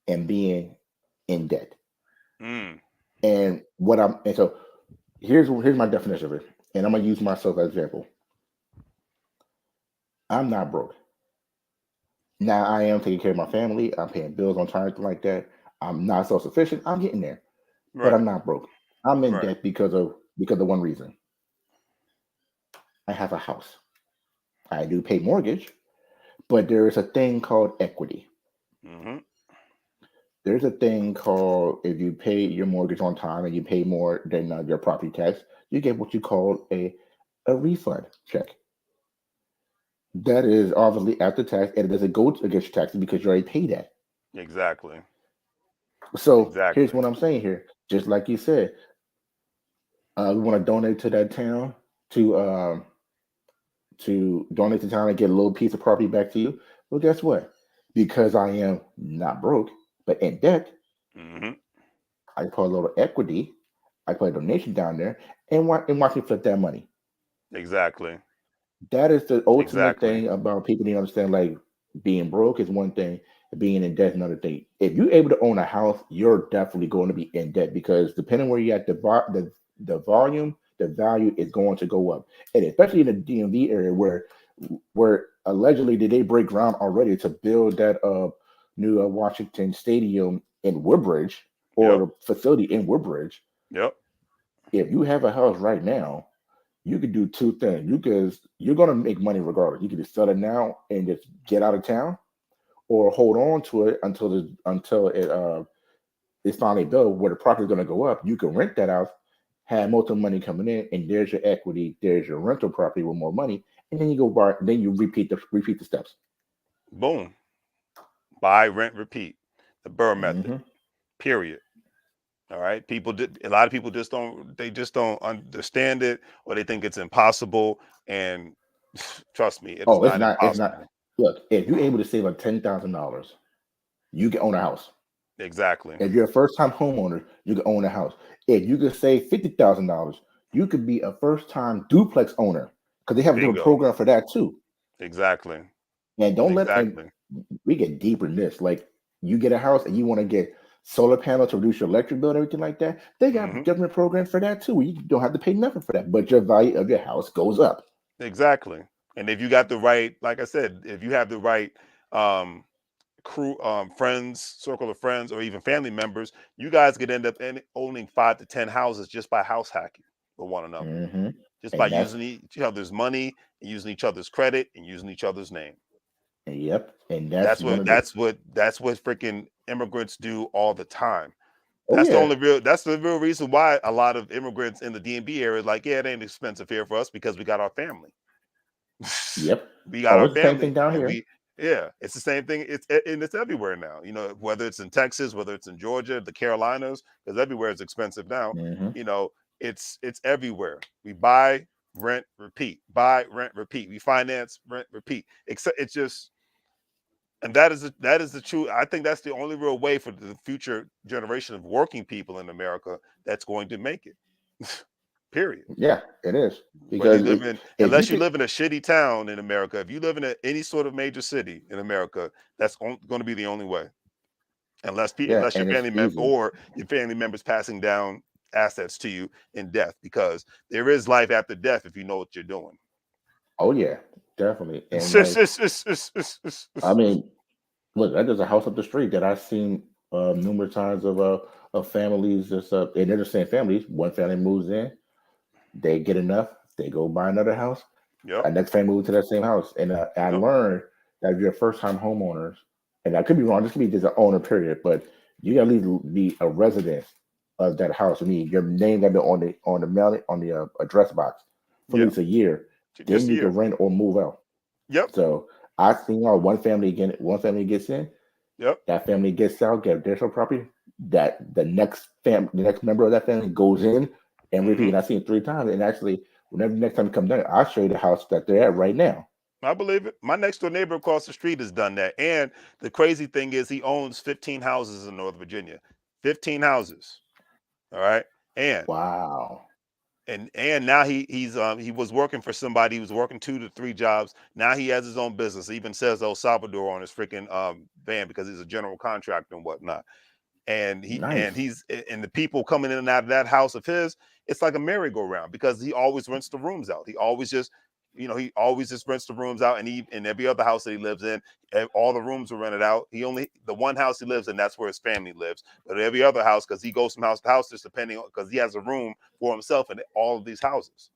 B: and being in debt.
A: Mm,
B: And so here's my definition of it, and I'm gonna use myself as an example. I'm not broke. Now I am taking care of my family. I'm paying bills on time, like that. I'm not self sufficient. I'm getting there, but
A: right,
B: I'm not broke. I'm in
A: right.
B: debt because of one reason. I have a house. I do pay mortgage, but there is a thing called equity.
A: Hmm.
B: there's a thing called if you pay your mortgage on time and you pay more than your property tax, you get what you call a refund check. That is obviously after tax, and it doesn't go against your taxes because you already paid that.
A: Exactly.
B: So here's
A: Exactly.
B: what I'm saying here. Just like you said, we want to donate to that town to um, to donate to town and get a little piece of property back to you. Well, guess what? Because I am not broke but in debt,
A: Hmm.
B: I put a little equity, I put a donation down there, and watch me flip that money.
A: Exactly.
B: That is the ultimate
A: Exactly.
B: thing about people need to understand. Like being broke is one thing, being in debt is another thing. If you're able to own a house, you're definitely going to be in debt because depending where you're at, the volume, the value is going to go up, and especially in the DMV area where allegedly did they break ground already to build that new Washington Stadium in Woodbridge or
A: Yep.
B: the facility in Woodbridge.
A: Yep.
B: If you have a house right now, you could do two things. You're gonna make money regardless. You can just sell it now and just get out of town, or hold on to it until it is finally built where the property is gonna go up. You can rent that out, have most of the money coming in, and there's your equity. There's your rental property with more money, and then you go buy. Then you repeat the steps.
A: Boom. Buy, rent, repeat. The Burr method.
B: Hmm.
A: Period. All right. People did. A lot of people just don't. They just don't understand it, or they think it's impossible. And trust me, it is
B: Oh, it's
A: not
B: not. It's not.
A: impossible.
B: Look, if you're able to save like $10,000, you can own a house.
A: Exactly.
B: If you're a first time homeowner, you can own a house. If you can save $50,000, you could be a first time duplex owner because they have a different
A: Bingo.
B: program for that too.
A: Exactly.
B: And don't let and
A: Exactly.
B: we get deeper in this. Like you get a house and you want to get solar panels to reduce your electric bill and everything like that. They got
A: Hmm.
B: government programs for that too. Where you don't have to pay nothing for that, but your value of your house goes up.
A: Exactly. And if you got the right, like I said, if you have the right um, crew, friends, circle of friends, or even family members, you guys could end up owning 5 to 10 houses just by house hacking with one another,
B: Hmm.
A: just by
B: And that's
A: using each other's money and using each other's credit and using each other's name.
B: yep. And that's
A: That's
B: one
A: what
B: of the
A: that's what that's what freaking immigrants do all the time.
B: oh yeah.
A: That's the real reason why a lot of immigrants in the DMV area is like, yeah, it ain't expensive here for us because we got our family.
B: Yep.
A: We got
B: Oh,
A: our
B: it's the same thing
A: family,
B: down
A: and
B: here.
A: yeah, it's the same thing. And it's everywhere now. You know, whether it's in Texas, whether it's in Georgia, the Carolinas, because everywhere is expensive now.
B: Hmm.
A: You know, it's everywhere. We buy, rent, repeat. Buy, rent, repeat. We finance, rent, repeat. Except it's just, and that is the true. I think that's the only real way for the future generation of working people in America that's going to make it. Period.
B: Yeah, it is
A: Whether you
B: because
A: live in,
B: if you
A: unless you
B: could,
A: live in a shitty town in America, if you live in any sort of major city in America, that's going to be the only way.
B: yeah,
A: Unless your
B: and it's
A: family member
B: easy.
A: or your family members passing down assets to you in death, because there is life after death if you know what you're doing.
B: Oh yeah, definitely. And like, I mean, look, there's a house up the street that I've seen numerous times of families just and they're the same families. One family moves in, they get enough, they go buy another house.
A: Yep.
B: A next family moves to that same house, and I
A: Yep.
B: learned that if you're first time homeowners, and I could be wrong, this could be just an owner period, but you gotta be a resident of that house. I mean, your name got to be on the mail on the address box for at
A: Yep.
B: least a year.
A: Just
B: Then
A: a
B: you can
A: year.
B: rent or move out.
A: Yep.
B: So I seen one family again. One family gets in,
A: Yep.
B: that family gets out, get their sole property. That the next member of that family goes in and repeat.
A: Hmm.
B: And I've seen it 3 times. And actually, whenever the next time you come down, I'll show you the house that they're at right now.
A: I believe it. My next door neighbor across the street has done that. And the crazy thing is he owns 15 houses in North Virginia. 15 houses. All right. And
B: Wow.
A: now he was working for somebody. He was working 2 to 3 jobs. Now he has his own business. He even says El Salvador on his freaking van because he's a general contractor and whatnot. And
B: Nice.
A: the people coming in and out of that house of his, it's like a merry-go-round because he always rents the rooms out. He always just, he always just rents the rooms out, and he in every other house that he lives in, all the rooms are rented out. He only the one house he lives in, that's where his family lives. But every other house, because he goes from house to house, just depending on because he has a room for himself in all of these houses.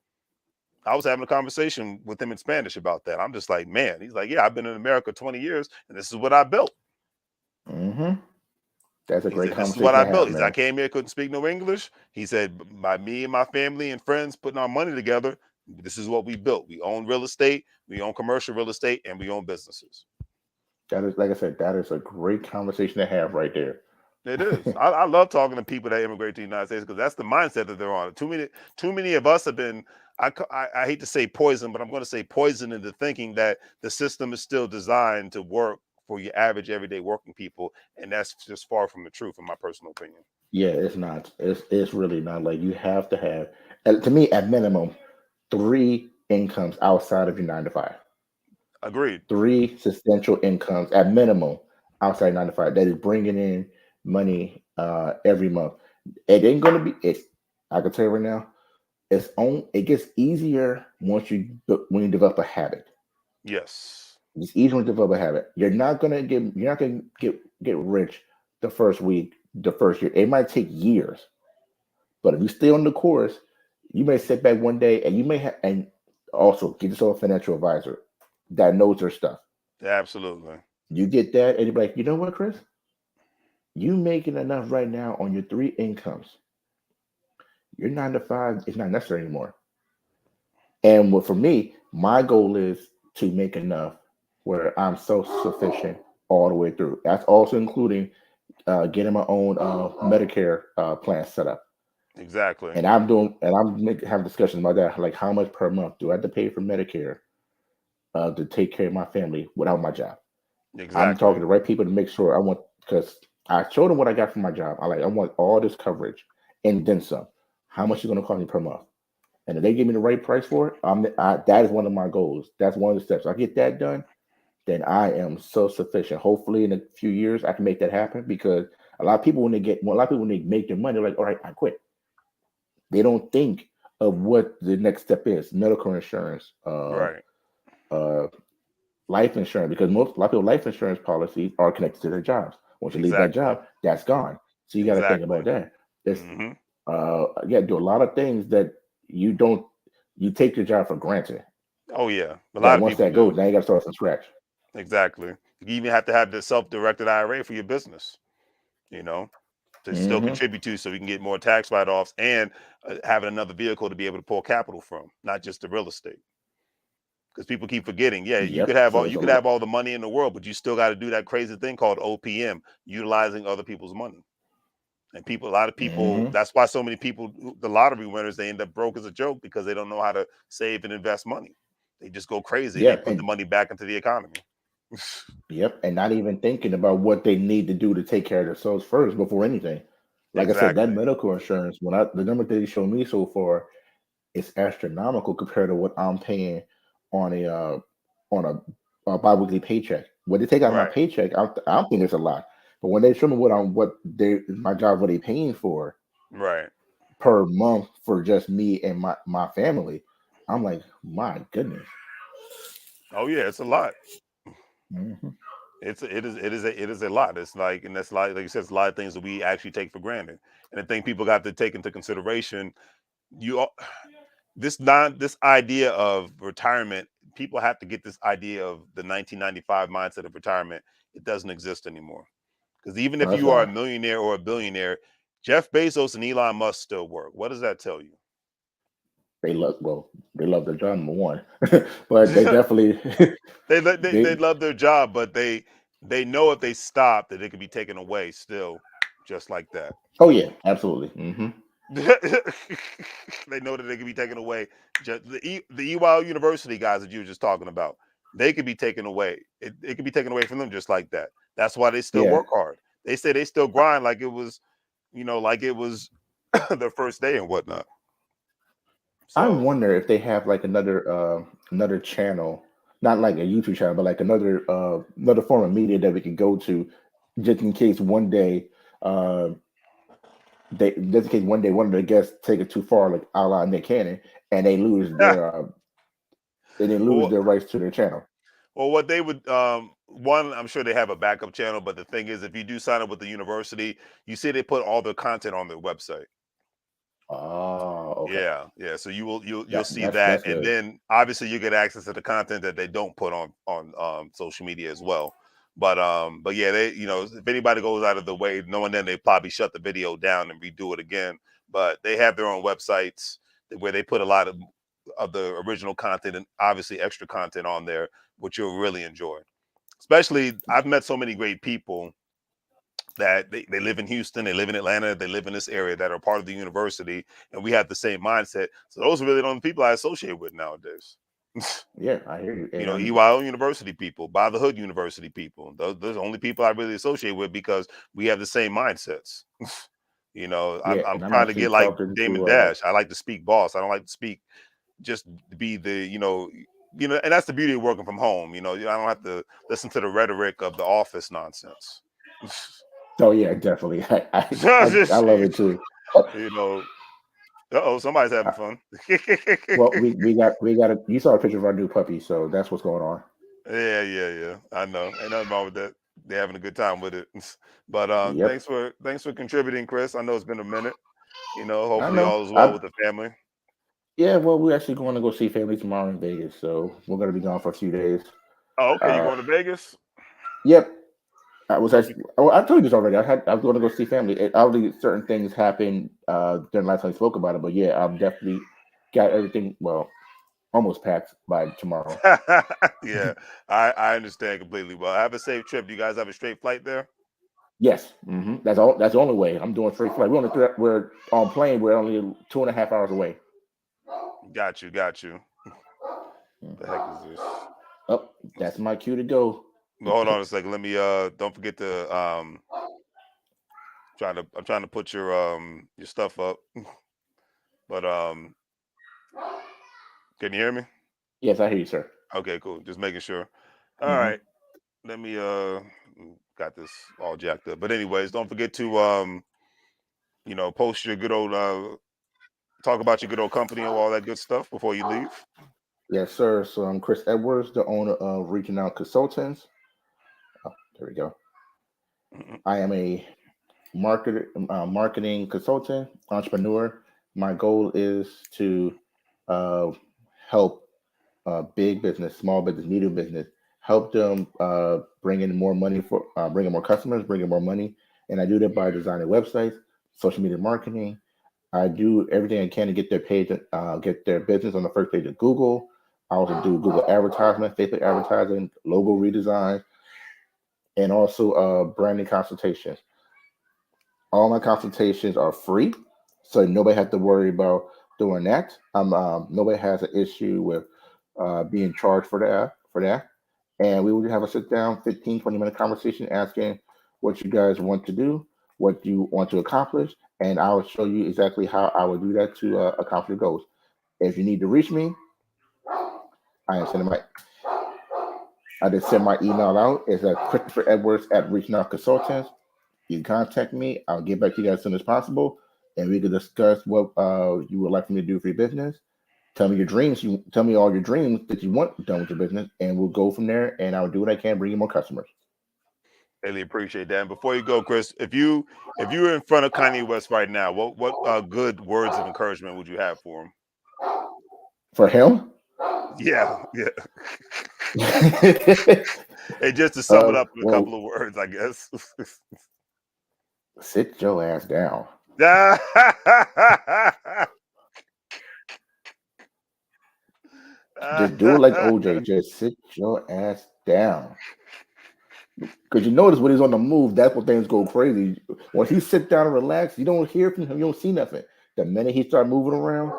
A: I was having a conversation with him in Spanish about that. I'm just like, man, he's like, yeah, I've been in America 20 years, and this is what I built.
B: Mm-hmm. That's a
A: He
B: great
A: said, "This is what
B: conversation
A: I
B: to
A: built."
B: have,
A: He said, "I
B: man.
A: came here, couldn't speak no English." He said, "By me and my family and friends putting our money together, this is what we built. We own real estate, we own commercial real estate, and we own businesses."
B: That is, like I said, that is a great conversation to have right there.
A: It is. I love talking to people that immigrate to the United States because that's the mindset that they're on. Too many of us have been. I hate to say poison, but I'm going to say poison into thinking that the system is still designed to work for your average everyday working people, and that's just far from the truth, in my personal opinion.
B: Yeah, it's not. It's really not. Like you have to have, to me, at minimum, three incomes outside of your 9 to 5.
A: Agreed.
B: Three substantial incomes at minimum outside 9 to 5 that is bringing in money every month. It ain't gonna be. It's. I can tell you right now. It's on. It gets easier once when you develop a habit.
A: Yes.
B: It's easier to develop a habit. You're not gonna get rich the first week, the first year. It might take years, but if you stay on the course, you may sit back one day and you may have, and also get yourself a financial advisor that knows their stuff.
A: Absolutely.
B: You get that, and you're like, you know what, Chris? You making enough right now on your three incomes. Your 9 to 5 is not necessary anymore. And for me, my goal is to make enough where I'm self sufficient all the way through. That's also including getting my own Medicare plan set up.
A: Exactly.
B: And having discussions about that, like how much per month do I have to pay for Medicare to take care of my family without my job? I'm talking
A: Exactly.
B: to the right people to make sure because I showed them what I got from my job. I want all this coverage and then some. How much is going to cost me per month? And if they give me the right price for it, that is one of my goals. That's one of the steps. I get that done, then I am self sufficient. Hopefully, in a few years, I can make that happen because a lot of people when they make their money, they're like, all right, I quit. They don't think of what the next step is: medical insurance,
A: Right.
B: uh, life insurance, because a lot of people life insurance policies are connected to their jobs. Once you leave that
A: Exactly.
B: job, that's gone. So you got to think
A: Exactly.
B: about that. There's
A: Hmm.
B: do a lot of things that you don't you take your job for granted.
A: Oh yeah, a
B: That
A: lot of
B: once
A: people
B: that
A: do.
B: goes, now you got to start from scratch.
A: Exactly. You even have to have the self-directed IRA for your business. You know, to still
B: Hmm.
A: contribute to, so we can get more tax write-offs and having another vehicle to be able to pull capital from, not just the real estate. Because people keep forgetting, yeah,
B: Yep. So it's
A: you
B: a
A: could have all the money in the world, but you still got to do that crazy thing called OPM, utilizing other people's money. And people, a lot of people,
B: hmm
A: that's why so many people, the lottery winners, they end up broke as a joke because they don't know how to save and invest money. They just go crazy and they
B: yeah,
A: put the money back into the economy.
B: yep, and not even thinking about what they need to do to take care of themselves first before anything. Like I said, that
A: Exactly.
B: medical insurance, the number that they showed me so far is astronomical compared to what I'm paying on a biweekly paycheck. What they take out of my
A: Right.
B: paycheck, I don't think it's a lot. But when they show me my job, what they paying for
A: Right.
B: per month for just me and my family, I'm like, my goodness.
A: Oh yeah, it's a lot.
B: Hmm.
A: It is a lot. It's like, and that's like you said, it's a lot of things that we actually take for granted. And I think people got to take into consideration, you all, this idea of retirement. People have to get this idea of the 1995 mindset of retirement. It doesn't exist anymore. Because even
B: No,
A: if
B: that's
A: you are a
B: gone.
A: millionaire or a billionaire, Jeff Bezos and Elon Musk still work. What does that tell you?
B: They love their job, number one, but they definitely
A: They
B: they
A: love their job, but they know if they stop that it could be taken away still, just like that.
B: oh yeah, absolutely.
A: They know that they can be taken away. Just the EYL University guys that you were just talking about, they could be taken away. It could be taken away from them just like that. That's why they still
B: Yeah,
A: work hard. They say they still grind like it was, like it was their first day and whatnot.
B: I
A: So
B: wonder if they have like another channel, not like a YouTube channel, but like another form of media that we could go to, just in case one day uh one of the guests take it too far, like a la Nick Cannon, and they lose
A: well,
B: their rights to their channel.
A: what they would, one, I'm sure they have a backup channel, but the thing is, if you do sign up with the university, you see they put all their content on their website.
B: Oh, okay.
A: Yeah, yeah. So you'll
B: That
A: see that,
B: that's
A: and
B: good.
A: then obviously you get access to the content that they don't put on social media as well. But yeah, they, if anybody goes out of the way, knowing then they probably shut the video down and redo it again. But they have their own websites where they put a lot of the original content and obviously extra content on there, which you'll really enjoy. Especially, I've met so many great people that they live in Houston, they live in Atlanta, they live in this area that are part of the university, and we have the same mindset. So those are really the only people I associate with nowadays.
B: Yeah, I hear you. And
A: EYO University people, by the Hood University people. Those are the only people I really associate with because we have the same mindsets.
B: yeah,
A: I'm
B: and I'm
A: trying to
B: actually
A: get like
B: talking
A: Damon
B: to
A: Dash. I like to speak boss. I don't like to speak just to be and that's the beauty of working from home. I don't have to listen to the rhetoric of the office nonsense.
B: oh yeah, definitely. I love it too.
A: you know, somebody's having
B: Uh,
A: fun.
B: well, we got you saw a picture of our new puppy, so that's what's going on.
A: Yeah. I know. Ain't nothing wrong with that. They're having a good time with it. But
B: Yep,
A: thanks for contributing, Chris. I know it's been a minute.
B: I
A: Hopefully
B: know.
A: all is well with the family.
B: Yeah, well, we're actually going to go see family tomorrow in Vegas, so we're going to be gone for a few days.
A: Oh, okay. You
B: Uh,
A: going to Vegas?
B: yep, I was
A: Okay.
B: actually. Oh, I told you this already. I was going to go see family. Obviously, certain things happened during the last time we spoke about it, but yeah, I'm definitely got everything. Well, almost packed by tomorrow.
A: Yeah, I understand completely. Well, have a safe trip. Do you guys have a straight flight there?
B: Yes, that's all. That's the only way. I'm doing straight flight. We're on plane. We're only 2.5 hours away.
A: Got you.
B: Mm.
A: The heck is this?
B: Oh, that's my cue to go.
A: Well, hold on a second. Let me don't forget to I'm trying to put your stuff up. But can you hear me?
B: Yes, I hear you, sir.
A: Okay, cool. Just making sure. All
B: Hmm.
A: right. Let me got this all jacked up. But anyways, don't forget to post your good old talk about your good old company and all that good stuff before you leave.
B: Yes, sir. So I'm Chris Edwards, the owner of Reaching Out Consultants. Oh, there we go.
A: Mhm.
B: I am a marketing consultant, entrepreneur. My goal is to uh, help big business, small business, medium business, help them bring in more money bring in more customers, bring in more money, and I do that by designing websites, social media marketing. I do everything I can to get their business on the first page of Google. I also do Google advertisement, Facebook advertising, logo redesign, and also branding consultations. All my consultations are free, so nobody has to worry about doing that. Nobody has an issue with being charged for that. And we would have a sit down 15, 20 minute conversation asking what you guys want to do, what you want to accomplish, and I will show you exactly how I will do that to accomplish your goals. If you need to reach me, I am sending my I just send my email out. It's Christopher Edwards at Reaching Out Consultants. You can contact me. I'll get back to you guys as soon as possible, and we can discuss what you would like for me to do for your business. Tell me your dreams. You tell me all your dreams that you want done with your business, and we'll go from there. And I'll do what I can, bring you more customers.
A: Really appreciate that. And before you go, Chris, if you were in front of Kanye West right now, what good words of encouragement would you have for him?
B: For him,
A: Yeah, yeah.
B: uh,
A: Hey, just to sum it up in a
B: well,
A: couple of words, I guess.
B: sit your ass down. Just do it like OJ. Just sit your ass down. Because you notice when he's on the move, that's when things go crazy. When he sit down and relax, you don't hear from him. You don't see nothing. The minute he start moving around,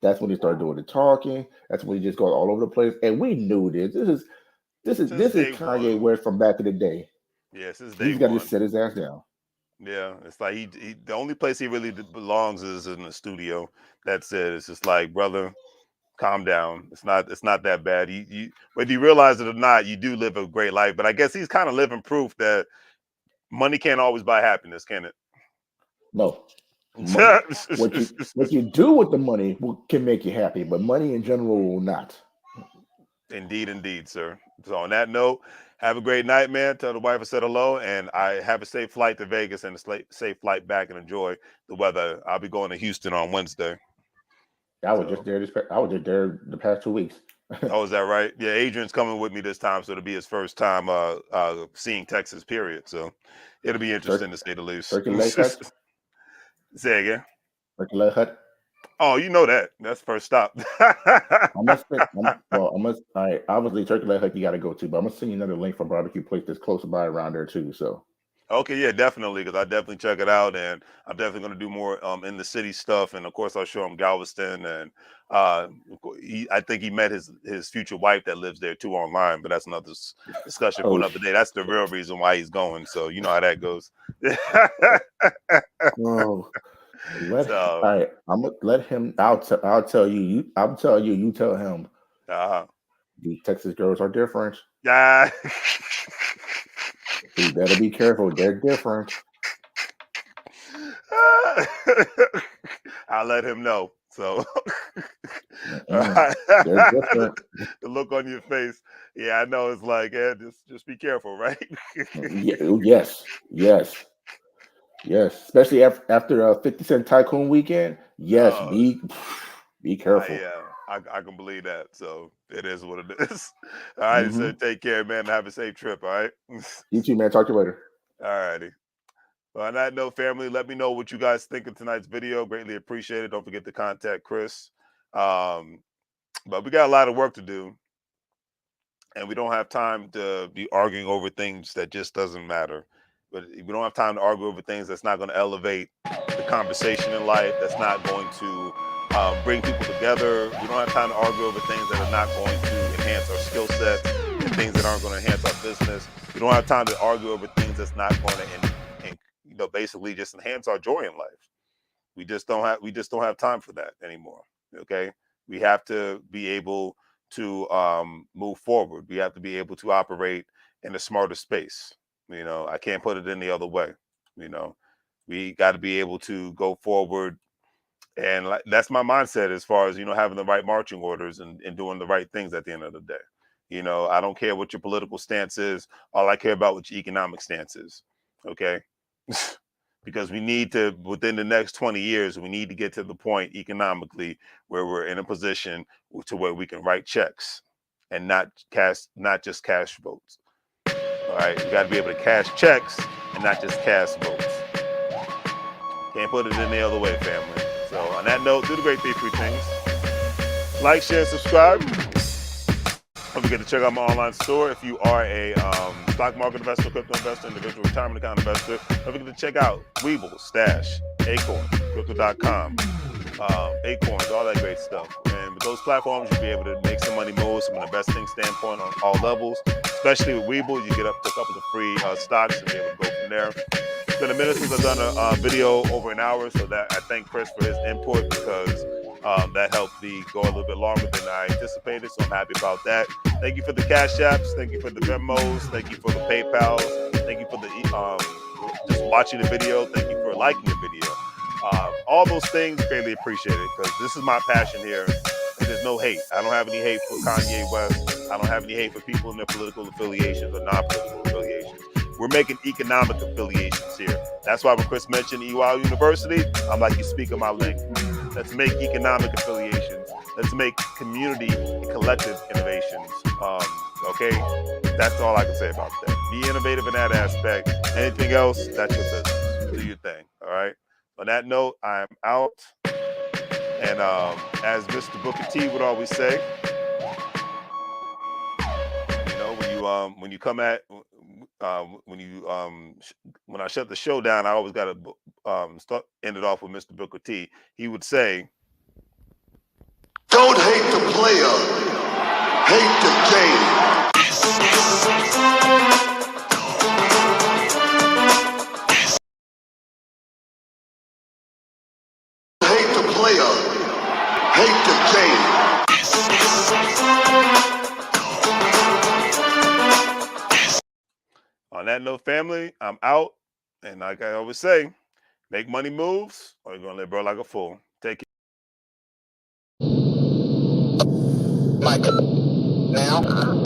B: that's when he start doing the talking. That's when he just goes all over the place. And we knew this.
A: Since
B: This is
A: day
B: Kanye
A: one.
B: West from back in the day.
A: Yeah, since
B: He
A: day
B: just got to just
A: one.
B: sit his ass down.
A: Yeah, it's like the only place he really belongs is in the studio. That's it. It's just like, brother, calm down. It's not that bad. Whether you realize it or not, you do live a great life. But I guess he's kind of living proof that money can't always buy happiness, can
B: No, money.
A: it?
B: What you do with the money can make you happy, but money in general will not.
A: Indeed, sir. So on that note, have a great night, man. Tell the wife I said hello, and I have a safe flight to Vegas and a safe flight back, and enjoy the weather. I'll be going to Houston on Wednesday.
B: I was just
A: So
B: there. I was just there the past 2 weeks.
A: Oh, is that right? Yeah, Adrian's coming with me this time, so it'll be his first time seeing Texas, period. So it'll be interesting to say the least.
B: Turkey leg hut.
A: Say again.
B: Turkey leg hut.
A: Oh, you know that. That's first stop.
B: I must say, all right, obviously Turkey leg hut you got to go to, but I'm gonna send you another link for barbecue place that's close by around there too. So.
A: Okay, yeah, definitely, because I definitely check it out, and I'm definitely going to do more in the city stuff, and of course I'll show him Galveston, and I think he met his future wife that lives there too online, but that's another discussion for another day. That's the real reason why he's going, so you know how that goes.
B: Oh, all right, I'm gonna let him. I'll tell you. I'm telling you. You tell him. These Texas girls are different.
A: Yeah.
B: He better be careful. They're different.
A: I'll let him know. So
B: They're different.
A: The look on your face, yeah, I know. It's like, yeah, just be careful, right?
B: Yes. Especially after a 50 Cent Tycoon weekend. Yes, be careful.
A: Yeah, I can believe that. So it is what it is. All right, so take care, man. Have a safe trip. All right.
B: You too, man. Talk to you later.
A: All righty. Well, on that note, family, let me know what you guys think of tonight's video. Greatly appreciate it. Don't forget to contact Chris. But we got a lot of work to do, and we don't have time to be arguing over things that just doesn't matter. But we don't have time to argue over things that's not going to elevate the conversation in life, that's not going to bring people together. We don't have time to argue over things that are not going to enhance our skill sets and things that aren't going to enhance our business. We don't have time to argue over things that's not going to basically just enhance our joy in life. We just don't have time for that anymore. Okay. We have to be able to move forward. We have to be able to operate in a smarter space. I can't put it any other way. We got to be able to go forward. And that's my mindset as far as, having the right marching orders and doing the right things at the end of the day. I don't care what your political stance is. All I care about what your economic stance is. Okay. Because we need to, within the next 20 years, we need to get to the point economically where we're in a position to where we can write checks and not just cash votes. All right, we got to be able to cash checks and not just cast votes. Can't put it any other way, family. So on that note, do the great 3 things. Like, share, and subscribe. Don't forget to check out my online store. If you are a stock market investor, crypto investor, individual retirement account investor, don't forget to check out WEBULL, Stash, Acorn, Crypto.com, Acorns, all that great stuff. And with those platforms, you'll be able to make some money moves from an investing standpoint on all levels. Especially with WEBULL, you get up to a couple of free stocks and be able to go from there. It's been a minute since I've done a video over an hour, so that I thank Chris for his input because that helped me go a little bit longer than I anticipated, so I'm happy about that. Thank you for the Cash Apps. Thank you for the Venmos. Thank you for the PayPals. Thank you for the just watching the video. Thank you for liking the video. All those things, greatly appreciated because this is my passion here. And there's no hate. I don't have any hate for Kanye West. I don't have any hate for people in their political affiliations or non-political affiliations. We're making economic affiliations here. That's why when Chris mentioned EY University, I'm like, you speak my language. Let's make economic affiliations. Let's make community and collective innovations. Okay? That's all I can say about that. Be innovative in that aspect. Anything else, that's your business. Do your thing. All right? On that note, I'm out. And as Mr. Booker T would always say, when you come at when I shut the show down, I always got to end it off with Mr. Booker T. He would say,
C: "Don't hate the player, hate the game." Hate the player, hate the game.
A: On that note, family, I'm out. And like I always say, make money moves or you're going to live broke like a fool. Take care.
C: Mike, now.